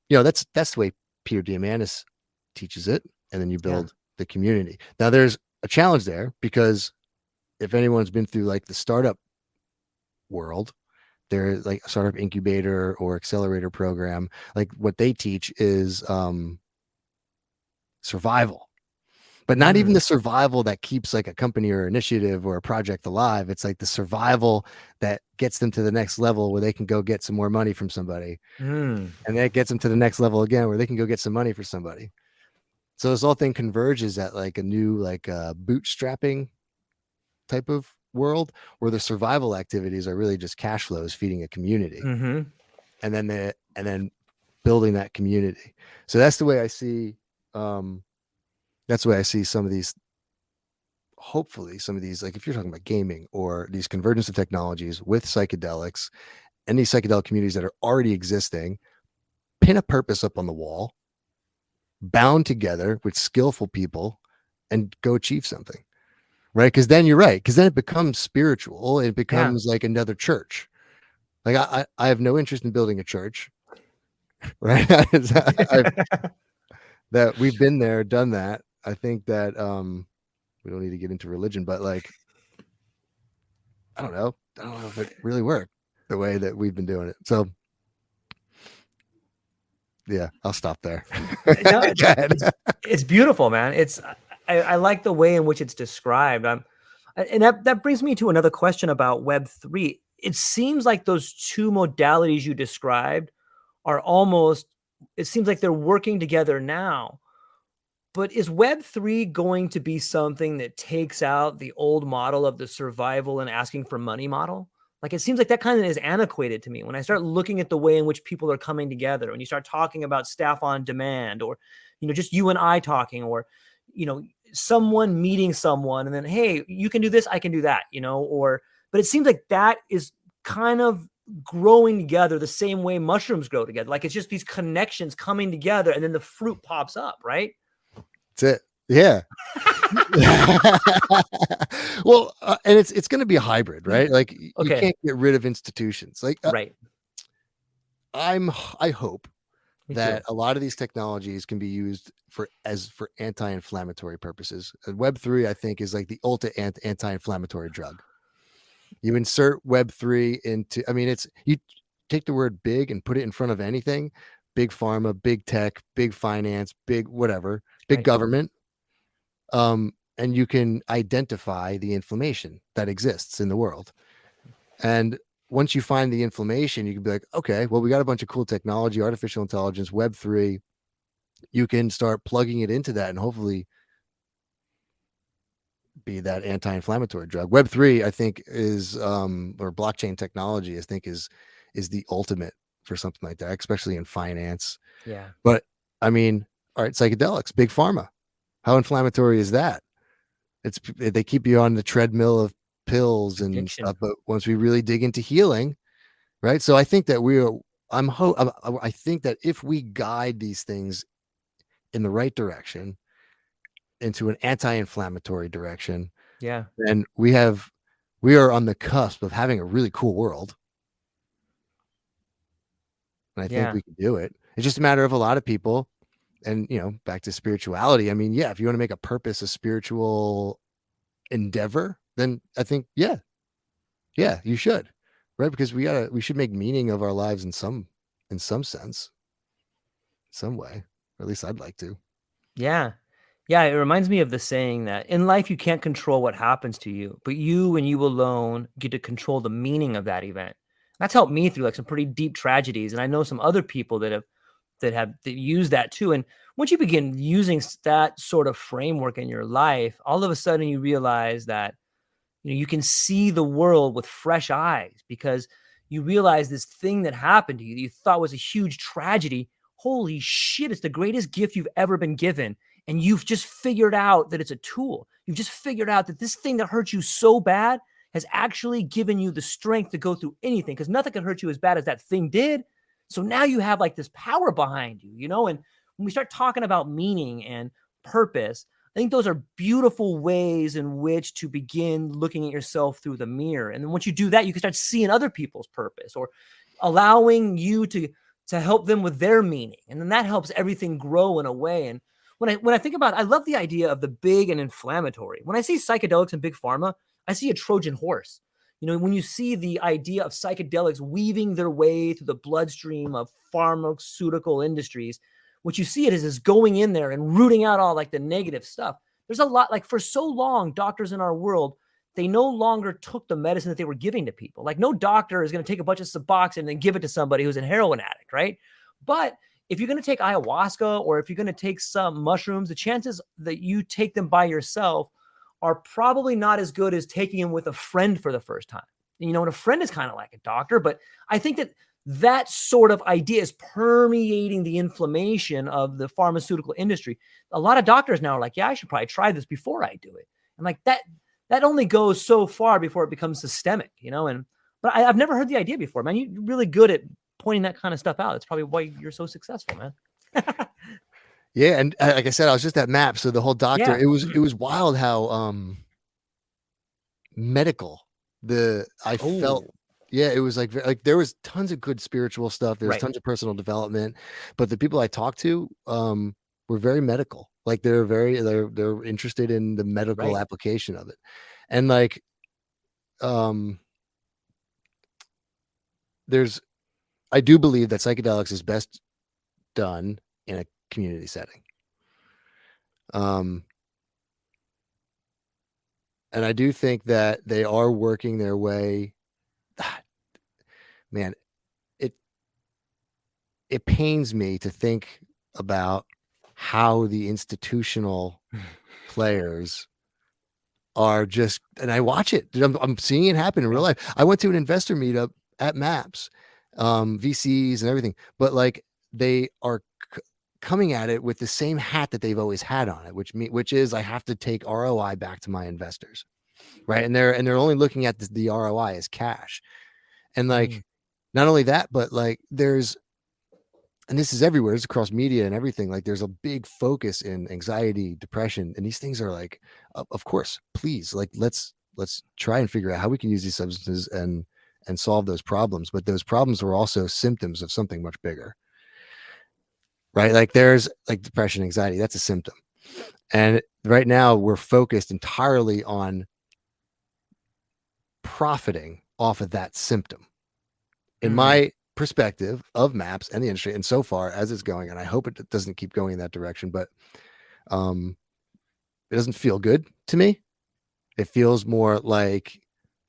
that's the way Peter Diamandis teaches it, and then you build the community. Now there's a challenge there, because if anyone's been through like the startup world, they're like a startup incubator or accelerator program, like what they teach is survival, but not even the survival that keeps like a company or initiative or a project alive. It's like the survival that gets them to the next level where they can go get some more money from somebody. And that gets them to the next level again where they can go get some money for somebody. So this whole thing converges at like a new like bootstrapping type of world where the survival activities are really just cash flows feeding a community, and then building that community. So that's the way I see some of these, hopefully some of these, like if you're talking about gaming or these convergence of technologies with psychedelics and these psychedelic communities that are already existing, pin a purpose up on the wall, bound together with skillful people, and go achieve something, right? Because then you're right, because then it becomes spiritual. It becomes like another church. Like I have no interest in building a church, right? That we've been there, done that. I think that we don't need to get into religion, but like I don't know if it really worked the way that we've been doing it. So yeah, I'll stop there. No, it's beautiful, man. I like the way in which it's described. And that brings me to another question about Web3. It seems like those two modalities you described are it seems like they're working together now. But is Web3 going to be something that takes out the old model of the survival and asking for money model? Like, it seems like that kind of is antiquated to me when I start looking at the way in which people are coming together. When you start talking about staff on demand, or, just you and I talking, or, someone meeting someone and then, hey, you can do this, I can do that, but it seems like that is kind of growing together the same way mushrooms grow together. Like it's just these connections coming together and then the fruit pops up, right? That's it. Yeah. Well, and it's going to be a hybrid, right? Like you can't get rid of institutions. Like right. I hope Me that too. a lot of these technologies can be used for anti-inflammatory purposes. Web3, I think, is like the ultimate anti-inflammatory drug. You insert Web3 into, I mean, you take the word big and put it in front of anything, big pharma, big tech, big finance, big whatever, big government. And you can identify the inflammation that exists in the world. And once you find the inflammation, you can be like, okay, well, we got a bunch of cool technology, artificial intelligence, Web3. You can start plugging it into that and hopefully be that anti-inflammatory drug. Web3, I think, is or blockchain technology, I think, is the ultimate for something like that, especially in finance. Yeah. But I mean, all right, psychedelics, big pharma. How inflammatory is that? They keep you on the treadmill of pills and stuff. But once we really dig into healing, right? So I think that I think that if we guide these things in the right direction, into an anti-inflammatory direction, then we are on the cusp of having a really cool world. And I think we can do it. It's just a matter of a lot of people. And, back to spirituality. I mean, yeah, if you want to make a purpose, a spiritual endeavor, then I think, yeah, you should, right? Because we should make meaning of our lives in some sense, some way, or at least I'd like to. Yeah. Yeah. It reminds me of the saying that in life, you can't control what happens to you, but you and you alone get to control the meaning of that event. That's helped me through like some pretty deep tragedies. And I know some other people that use that too. And once you begin using that sort of framework in your life, all of a sudden you realize that, you can see the world with fresh eyes because you realize this thing that happened to you that you thought was a huge tragedy. Holy shit, it's the greatest gift you've ever been given. And you've just figured out that it's a tool. You've just figured out that this thing that hurt you so bad has actually given you the strength to go through anything because nothing can hurt you as bad as that thing did. So now you have like this power behind you, and when we start talking about meaning and purpose, I think those are beautiful ways in which to begin looking at yourself through the mirror. And then once you do that, you can start seeing other people's purpose or allowing you to help them with their meaning. And then that helps everything grow in a way. And when I think about it, I love the idea of the big and inflammatory. When I see psychedelics and big pharma, I see a Trojan horse. When you see the idea of psychedelics weaving their way through the bloodstream of pharmaceutical industries, what you see it is going in there and rooting out all like the negative stuff. There's a lot, like for so long, doctors in our world, they no longer took the medicine that they were giving to people. Like no doctor is going to take a bunch of Suboxone and then give it to somebody who's a heroin addict, right? But if you're going to take ayahuasca or if you're going to take some mushrooms, the chances that you take them by yourself are probably not as good as taking them with a friend for the first time. And a friend is kind of like a doctor, but I think that sort of idea is permeating the inflammation of the pharmaceutical industry. A lot of doctors now are like, yeah, I should probably try this before I do it. And like that only goes so far before it becomes systemic, but I've never heard the idea before, man. You're really good at pointing that kind of stuff out. That's probably why you're so successful, man. Yeah, and like I said, I was just at MAP, so the whole doctor, it was wild how medical I felt. Yeah, it was like there was tons of good spiritual stuff. There was tons of personal development, but the people I talked to were very medical. Like they're interested in the medical application of it, and like I do believe that psychedelics is best done in a community setting. And I do think that they are working their way. Man, it pains me to think about how the institutional players are just, and I watch it. I'm seeing it happen in real life. I went to an investor meetup at MAPS, VCs and everything, but like they are coming at it with the same hat that they've always had on it, which is I have to take ROI back to my investors, right? And they're only looking at the ROI as cash, and like not only that, but like there's, and this is everywhere, it's across media and everything, like there's a big focus in anxiety, depression, and these things are like, of course, please, like let's try and figure out how we can use these substances and solve those problems. But those problems are also symptoms of something much bigger, right? Like there's like depression, anxiety, that's a symptom. And right now we're focused entirely on profiting off of that symptom. In my perspective of maps and the industry, and so far as it's going, and I hope it doesn't keep going in that direction, but it doesn't feel good to me. It feels more like,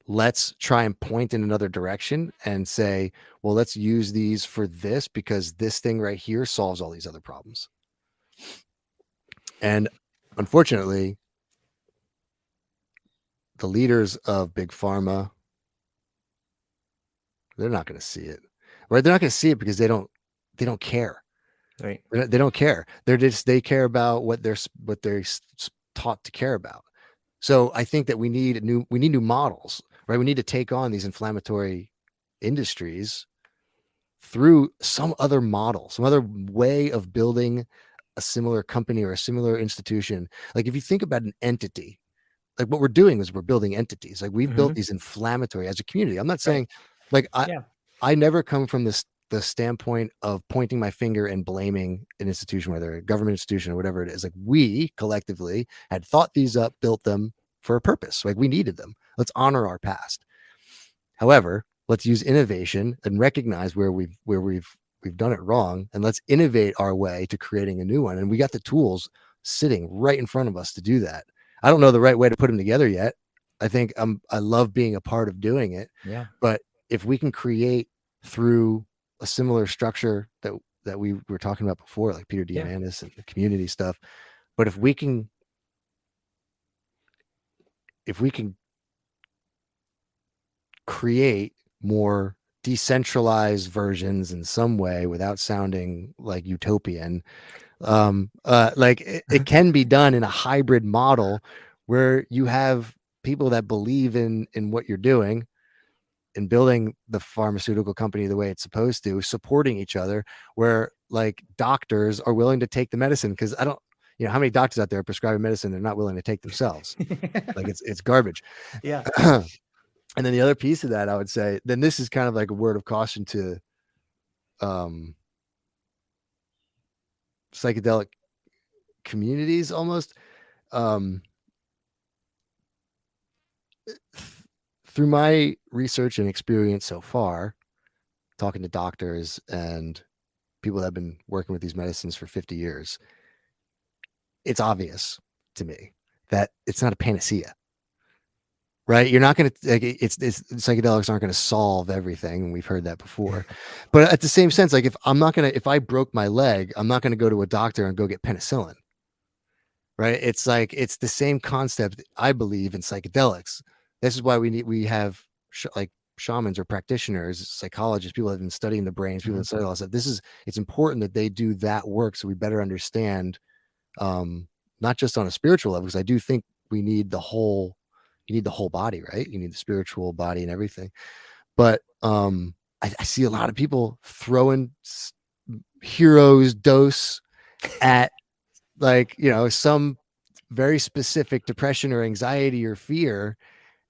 let's try and point in another direction and say, well, let's use these for this because this thing right here solves all these other problems. And unfortunately, the leaders of big pharma, they're not going to see it, right? They're not going to see it because they don't care. Right. They don't care. They care about what they're taught to care about. So I think that we need new models, right? We need to take on these inflammatory industries through some other model, some other way of building a similar company or a similar institution. Like if you think about an entity, like what we're doing is we're building entities. Like we've built these inflammatory as a community. I'm not saying like I never come from the standpoint of pointing my finger and blaming an institution, whether a government institution or whatever it is. Like we collectively had thought these up, built them for a purpose. Like we needed them. Let's honor our past. However, let's use innovation and recognize where we've done it wrong, and let's innovate our way to creating a new one. And we got the tools sitting right in front of us to do that. I don't know the right way to put them together yet. I think I love being a part of doing it. Yeah. But if we can create through a similar structure that we were talking about before, like Peter Diamandis and the community stuff, but if we can create more decentralized versions in some way without sounding like utopian, like it can be done in a hybrid model where you have people that believe in what you're doing and building the pharmaceutical company the way it's supposed to, supporting each other, where like doctors are willing to take the medicine. Because I don't, how many doctors out there prescribing medicine they're not willing to take themselves? Like it's garbage. Yeah. And then the other piece of that, I would say, then this is kind of like a word of caution to psychedelic communities almost. Through my research and experience so far, talking to doctors and people that have been working with these medicines for 50 years, it's obvious to me that it's not a panacea, right? You're not going to, like, psychedelics aren't going to solve everything. And we've heard that before, but at the same sense, like if I broke my leg, I'm not going to go to a doctor and go get penicillin, right? It's like, it's the same concept, I believe, in psychedelics. This is why we have like shamans or practitioners, psychologists, people that have been studying the brains, people that study all that stuff. It's important that they do that work so we better understand, not just on a spiritual level, because I do think you need the whole body, right? You need the spiritual body and everything. But I see a lot of people throwing heroes dose at like, some very specific depression or anxiety or fear.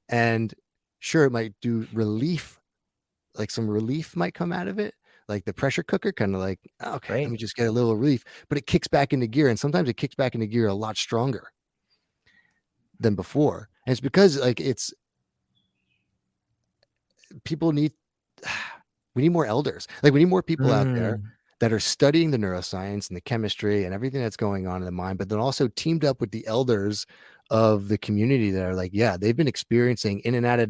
And sure, it might do relief, like some relief might come out of it, like the pressure cooker, kind of like, okay, let me just get a little relief, but it kicks back into gear. And sometimes it kicks back into gear a lot stronger than before. And it's because like we need more elders. Like we need more people out there that are studying the neuroscience and the chemistry and everything that's going on in the mind, but then also teamed up with the elders of the community that are like, yeah, they've been experiencing in and out of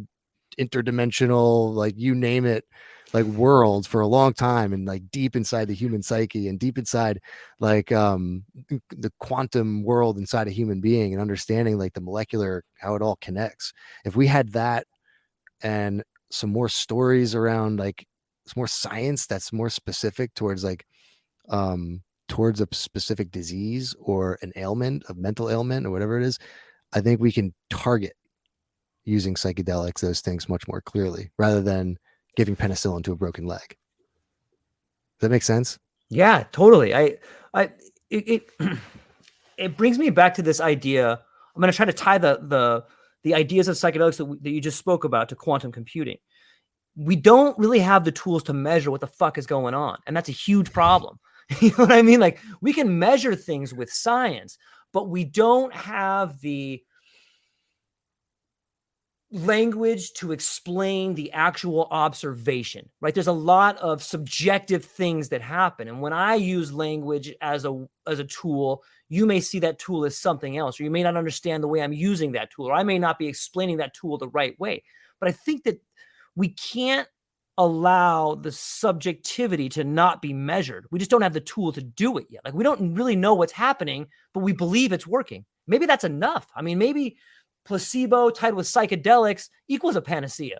interdimensional, like you name it, like worlds for a long time, and like deep inside the human psyche and deep inside like the quantum world inside a human being, and understanding like the molecular, how it all connects. If we had that and some more stories around like some more science that's more specific towards like towards a specific disease or an ailment, a mental ailment or whatever it is, I think we can target using psychedelics those things much more clearly, rather than giving penicillin to a broken leg. Does that make sense? Yeah, totally. It it brings me back to this idea. I'm going to try to tie the ideas of psychedelics that you just spoke about to quantum computing. We don't really have the tools to measure what the fuck is going on, and that's a huge problem. You know what I mean? Like, we can measure things with science, but we don't have the language to explain the actual observation, right? There's a lot of subjective things that happen. And when I use language as a tool, you may see that tool as something else, or you may not understand the way I'm using that tool, or I may not be explaining that tool the right way. But I think that we can't allow the subjectivity to not be measured. We just don't have the tool to do it yet. Like, we don't really know what's happening, but we believe it's working. Maybe that's enough. I mean, maybe placebo tied with psychedelics equals a panacea.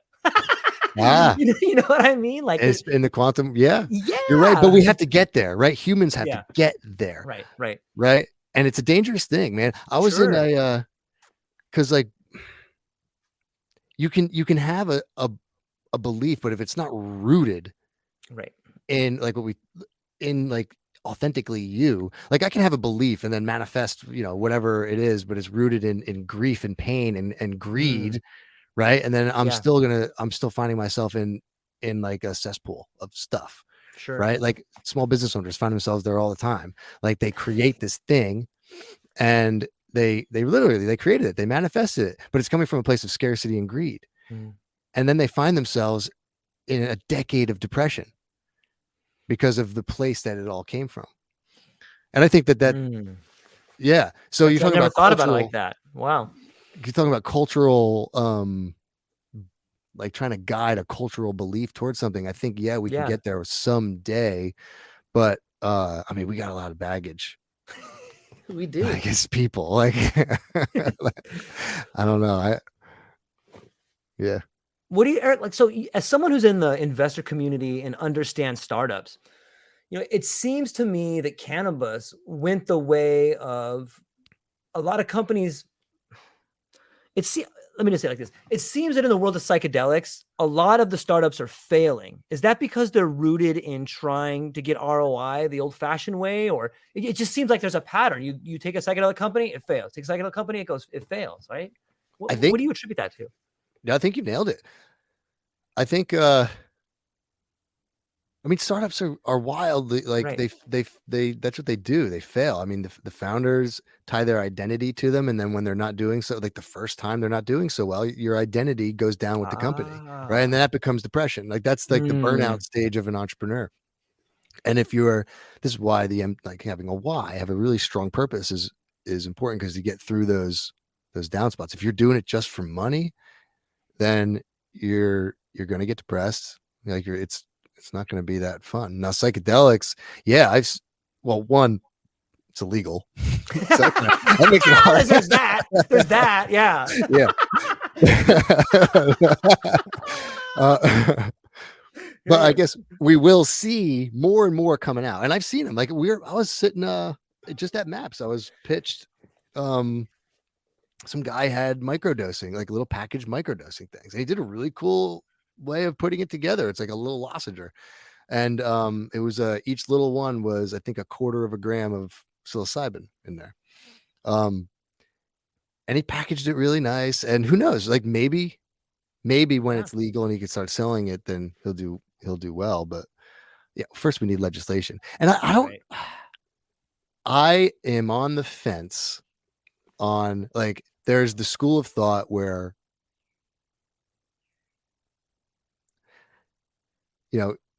Ah, you know what I mean? Like, it's in the quantum. Yeah, yeah, you're right. But we have to get there, right? Humans have to get there. Right. And it's a dangerous thing, man. I was in because like you can have a belief, but if it's not rooted in like like authentically you, like, I can have a belief and then manifest, whatever it is, but it's rooted in grief and pain and greed, right? And then I'm still finding myself in like a cesspool of stuff, right? Like, small business owners find themselves there all the time. Like, they create this thing and they literally created it, they manifested it, but it's coming from a place of scarcity and greed. And then they find themselves in a decade of depression because of the place that it all came from. And I think that yeah. So you're talking about thought about it like that. Wow. You're talking about cultural, like trying to guide a cultural belief towards something. I think, we can get there someday, but I mean, we got a lot of baggage. We do. I guess people like, I don't know. What do you, Eric, like, so as someone who's in the investor community and understands startups, it seems to me that cannabis went the way of a lot of companies. Let me just say it like this. It seems that in the world of psychedelics, a lot of the startups are failing. Is that because they're rooted in trying to get ROI the old-fashioned way? Or it just seems like there's a pattern. You take a psychedelic company, it fails. Take a psychedelic company, it fails, right? What do you attribute that to? I think you nailed it. I think, I mean, startups are wildly like they that's what they do. They fail. I mean, the founders tie their identity to them, and then when they're not doing so, like the first time they're not doing so well, your identity goes down with the company, right? And then that becomes depression. Like, that's like the burnout stage of an entrepreneur. And if this is why like having a why, have a really strong purpose is important, because you get through those down spots. If you're doing it just for money, then you're going to get depressed. Like, it's not going to be that fun. Now, psychedelics, one, it's illegal. That makes it hard. There's that. Yeah. But I guess we will see more and more coming out, and I've seen them. Like, I was sitting just at Maps. I was pitched. Some guy had microdosing, like little packaged microdosing things, and he did a really cool way of putting it together. It's like a little lozenger, and it was each little one was, I think, 1/4 gram of psilocybin in there, and he packaged it really nice. And who knows, like, maybe when it's legal and he can start selling it, then he'll do well. But first we need legislation. And I am on the fence on, like, there's the school of thought where,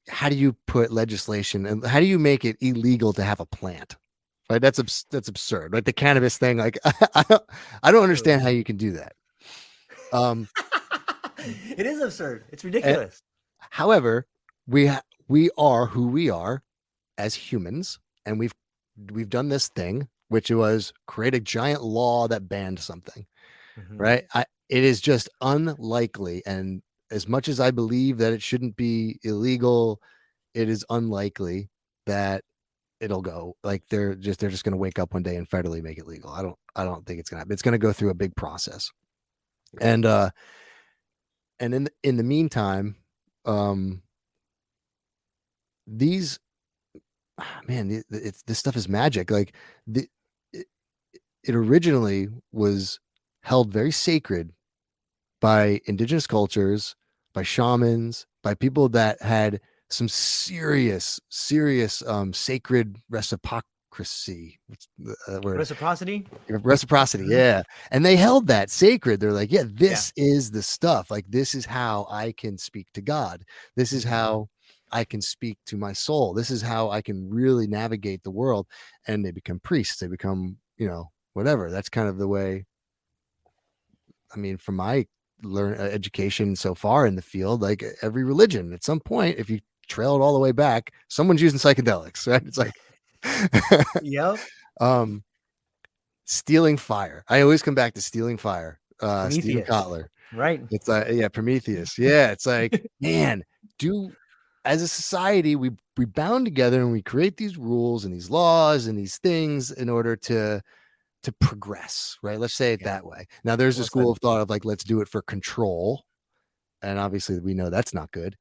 how do you put legislation and how do you make it illegal to have a plant? Right? That's absurd. Like the cannabis thing. Like, I don't understand how you can do that. It is absurd. It's ridiculous. However, we are who we are as humans, and we've done this thing, which was create a giant law that banned something. Right? It is just unlikely, and as much as I believe that it shouldn't be illegal, it is unlikely that it'll go. Like, they're just going to wake up one day and federally make it legal. I don't think it's going to happen. It's going to go through a big process. And in the meantime, these man, this stuff is magic. Like the it, it originally was held very sacred by indigenous cultures, by shamans, by people that had some serious sacred reciprocity. What's the word? Reciprocity. Reciprocity, yeah. And they held that sacred. They're like, yeah, Yeah. this is the stuff. Like, this is how I can speak to God. This is how I can speak to my soul. This is how I can really navigate the world. And they become priests. They become, whatever. That's kind of the way. I mean, from my education so far in the field, like every religion, at some point, if you trail it all the way back, someone's using psychedelics, right? It's like, Yep. stealing fire. I always come back to stealing fire. Stephen Prometheus. Kotler. Right. It's like, yeah, Prometheus. Yeah, it's like, man, as a society, we bound together and we create these rules and these laws and these things in order to progress, right? Let's say it that way. Now, there's a school of thought of like, let's do it for control, and obviously we know that's not good.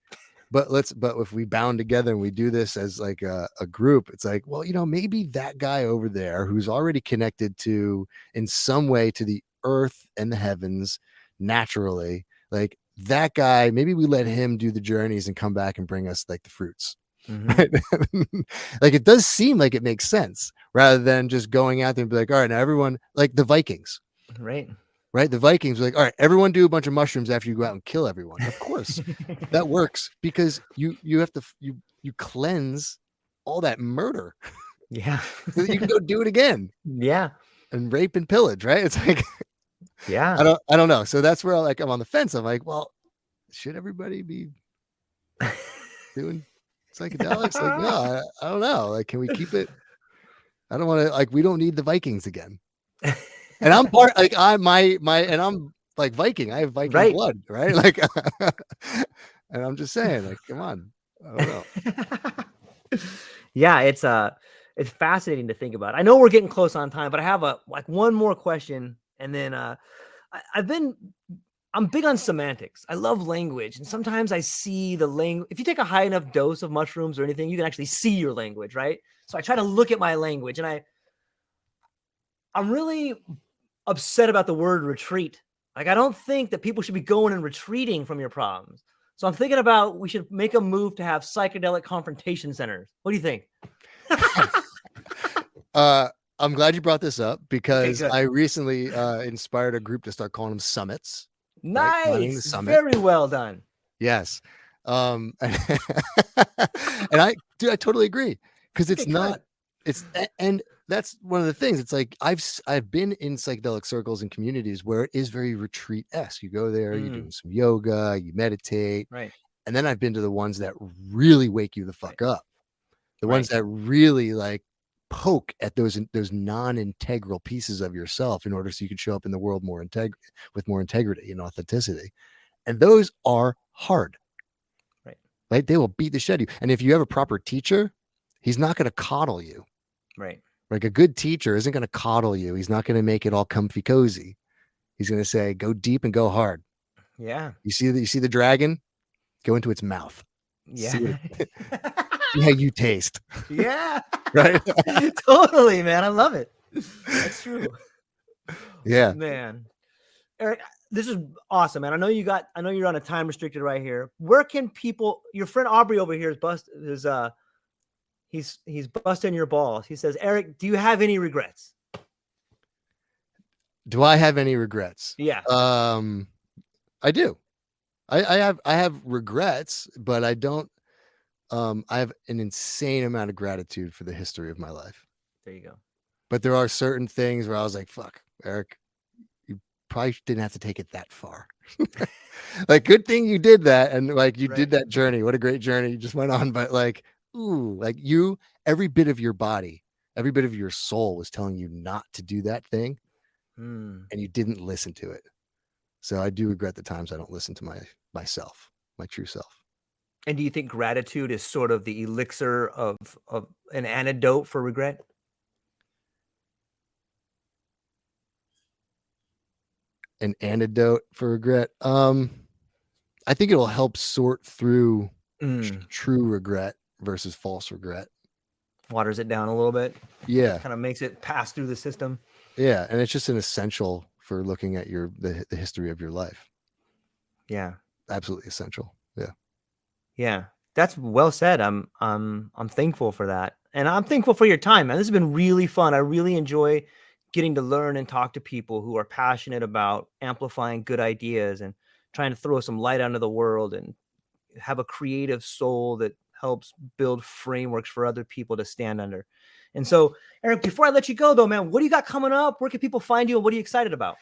But if we bound together and we do this as like a group, it's like, well, maybe that guy over there who's already connected to in some way to the earth and the heavens naturally, like that guy, maybe we let him do the journeys and come back and bring us like the fruits. Right? Like, it does seem like it makes sense rather than just going out there and be like, all right, now everyone, like the Vikings, right? The Vikings were like, all right, everyone do a bunch of mushrooms after you go out and kill everyone. Of course, that works because you have to you cleanse all that murder. Yeah. So that you can go do it again. Yeah. And rape and pillage, right? It's like, yeah. I don't know. So that's where I'm on the fence. I'm like, well, should everybody be doing psychedelics? Like, no, I don't know. Like, can we keep it? I don't want to, like, we don't need the Vikings again. And I'm part, like, and I'm like Viking. I have Viking blood, right? Like, and I'm just saying, like, come on. I don't know. Yeah, it's fascinating to think about. I know we're getting close on time, but I have one more question, and then I'm big on semantics. I love language, and sometimes I see the language. If you take a high enough dose of mushrooms or anything, you can actually see your language, right? So I try to look at my language, and I'm really upset about the word retreat. Like, I don't think that people should be going and retreating from your problems. So I'm thinking about we should make a move to have psychedelic confrontation centers. What do you think? I'm glad you brought this up because I recently inspired a group to start calling them summits. Nice. Right? The summit. Very well done. Yes. And I totally agree because it's not, and that's one of the things. It's like, I've been in psychedelic circles and communities where it is very retreat-esque. You go there, you're doing some yoga, you meditate. Right. And then I've been to the ones that really wake you the fuck up. The ones that really like poke at those non-integral pieces of yourself in order so you can show up in the world with more integrity and authenticity. And those are hard. Right? They will beat the shit out of you. And if you have a proper teacher, he's not going to coddle you. Right. Like, a good teacher isn't going to coddle you. He's not going to make it all comfy cozy. He's going to say, go deep and go hard. Yeah. You see the dragon? Go into its mouth. Yeah. See how you taste. Yeah. Right? Totally, man. I love it. That's true. Yeah. Man. Erik, this is awesome, man. I know you're on a time restricted right here. Where can people, your friend Aubrey over here he's busting your balls. He says, Erik, do you have any regrets? Do I have any regrets? Yeah. I do. I have regrets, but I don't. I have an insane amount of gratitude for the history of my life. There you go. But there are certain things where I was like, fuck, Erik, you probably didn't have to take it that far. Like, good thing you did that. And like, you did that journey. What a great journey you just went on. But like, ooh, like every bit of your body, every bit of your soul was telling you not to do that thing. And you didn't listen to it. So I do regret the times I don't listen to myself, my true self. And do you think gratitude is sort of the elixir of an antidote for regret? An antidote for regret? I think it will help sort through Mm. true regret versus false regret. Waters it down a little bit. Yeah. Kind of makes it pass through the system. Yeah. And it's just an essential for looking at the history of your life. Yeah. Absolutely essential. Yeah. Yeah. That's well said. I'm thankful for that. And I'm thankful for your time, man. This has been really fun. I really enjoy getting to learn and talk to people who are passionate about amplifying good ideas and trying to throw some light onto the world and have a creative soul that helps build frameworks for other people to stand under. And so, Erik, before I let you go though, man, what do you got coming up? Where can people find you and what are you excited about?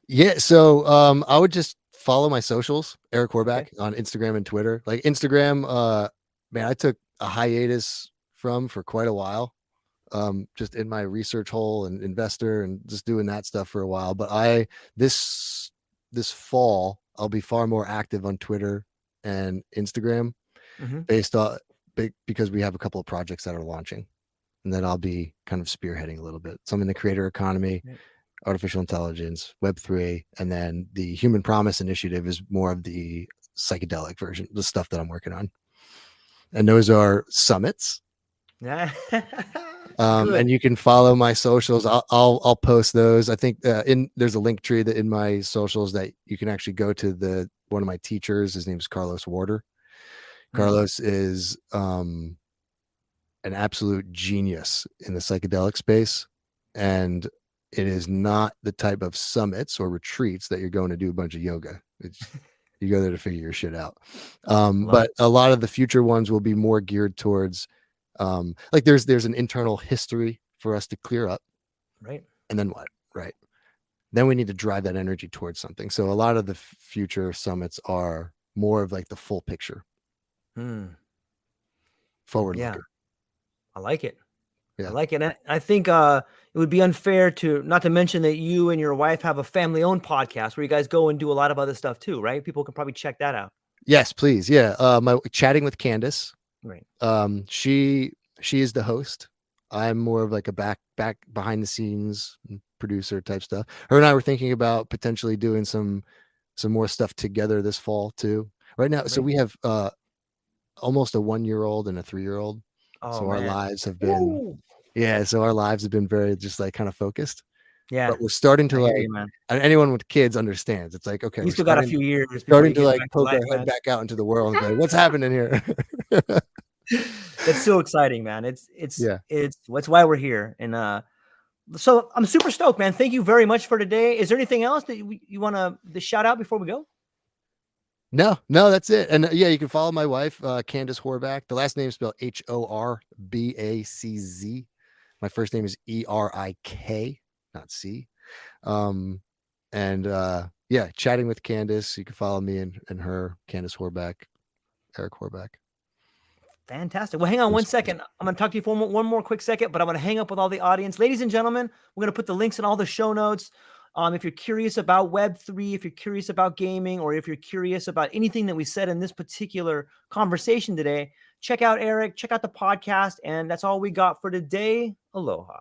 Yeah. So I would just follow my socials, Erik Horbacz, Okay. on Instagram and Twitter. Like Instagram, man, I took a hiatus for quite a while. Just in my research hole and investor and just doing that stuff for a while. But this fall, I'll be far more active on Twitter and Instagram based on because we have a couple of projects that are launching, and then I'll be kind of spearheading a little bit. Some in the creator economy, artificial intelligence, Web3, and then the Human Promise Initiative is more of the psychedelic version, the stuff that I'm working on. And those are summits. Yeah. And you can follow my socials. I'll post those. I think there's a link tree that in my socials that you can actually go to one of my teachers. His name is Carlos Warter. Carlos is an absolute genius in the psychedelic space, and it is not the type of summits or retreats that you're going to do a bunch of yoga. You go there to figure your shit out. But a lot of the future ones will be more geared towards like there's an internal history for us to clear up, right? And then what? Right. Then we need to drive that energy towards something. So a lot of the future summits are more of like the full picture. Forward looking. I like it. Yeah. I like it. And I think it would be unfair not to mention that you and your wife have a family-owned podcast where you guys go and do a lot of other stuff too, right? People can probably check that out. Yes, please. Yeah. My Chatting with Candace. Right. She is the host. I'm more of like a back behind the scenes producer type stuff. Her and I were thinking about potentially doing some more stuff together this fall too. Right now, so we have almost a 1-year-old and a 3-year-old. So our lives have been so our lives have been very just like kind of focused. Yeah. But we're starting to and anyone with kids understands. It's like, okay, you still got a few years starting to like poke our head back out into the world and be like, what's happening here? That's so exciting, man. It's why we're here. And so I'm super stoked, man. Thank you very much for today. Is there anything else that you want to shout out before we go? No, that's it. And yeah, you can follow my wife, Candace Horbacz. The last name is spelled Horbacz. My first name is Erik, not C. Yeah, Chatting with Candace. You can follow me and her, Candace Horbacz, Erik Horbacz. Fantastic. Well, hang on 1 second. I'm going to talk to you for one more quick second, but I'm going to hang up with all the audience. Ladies and gentlemen, we're going to put the links in all the show notes. If you're curious about Web3, if you're curious about gaming, or if you're curious about anything that we said in this particular conversation today, check out Erik, check out the podcast. And that's all we got for today. Aloha.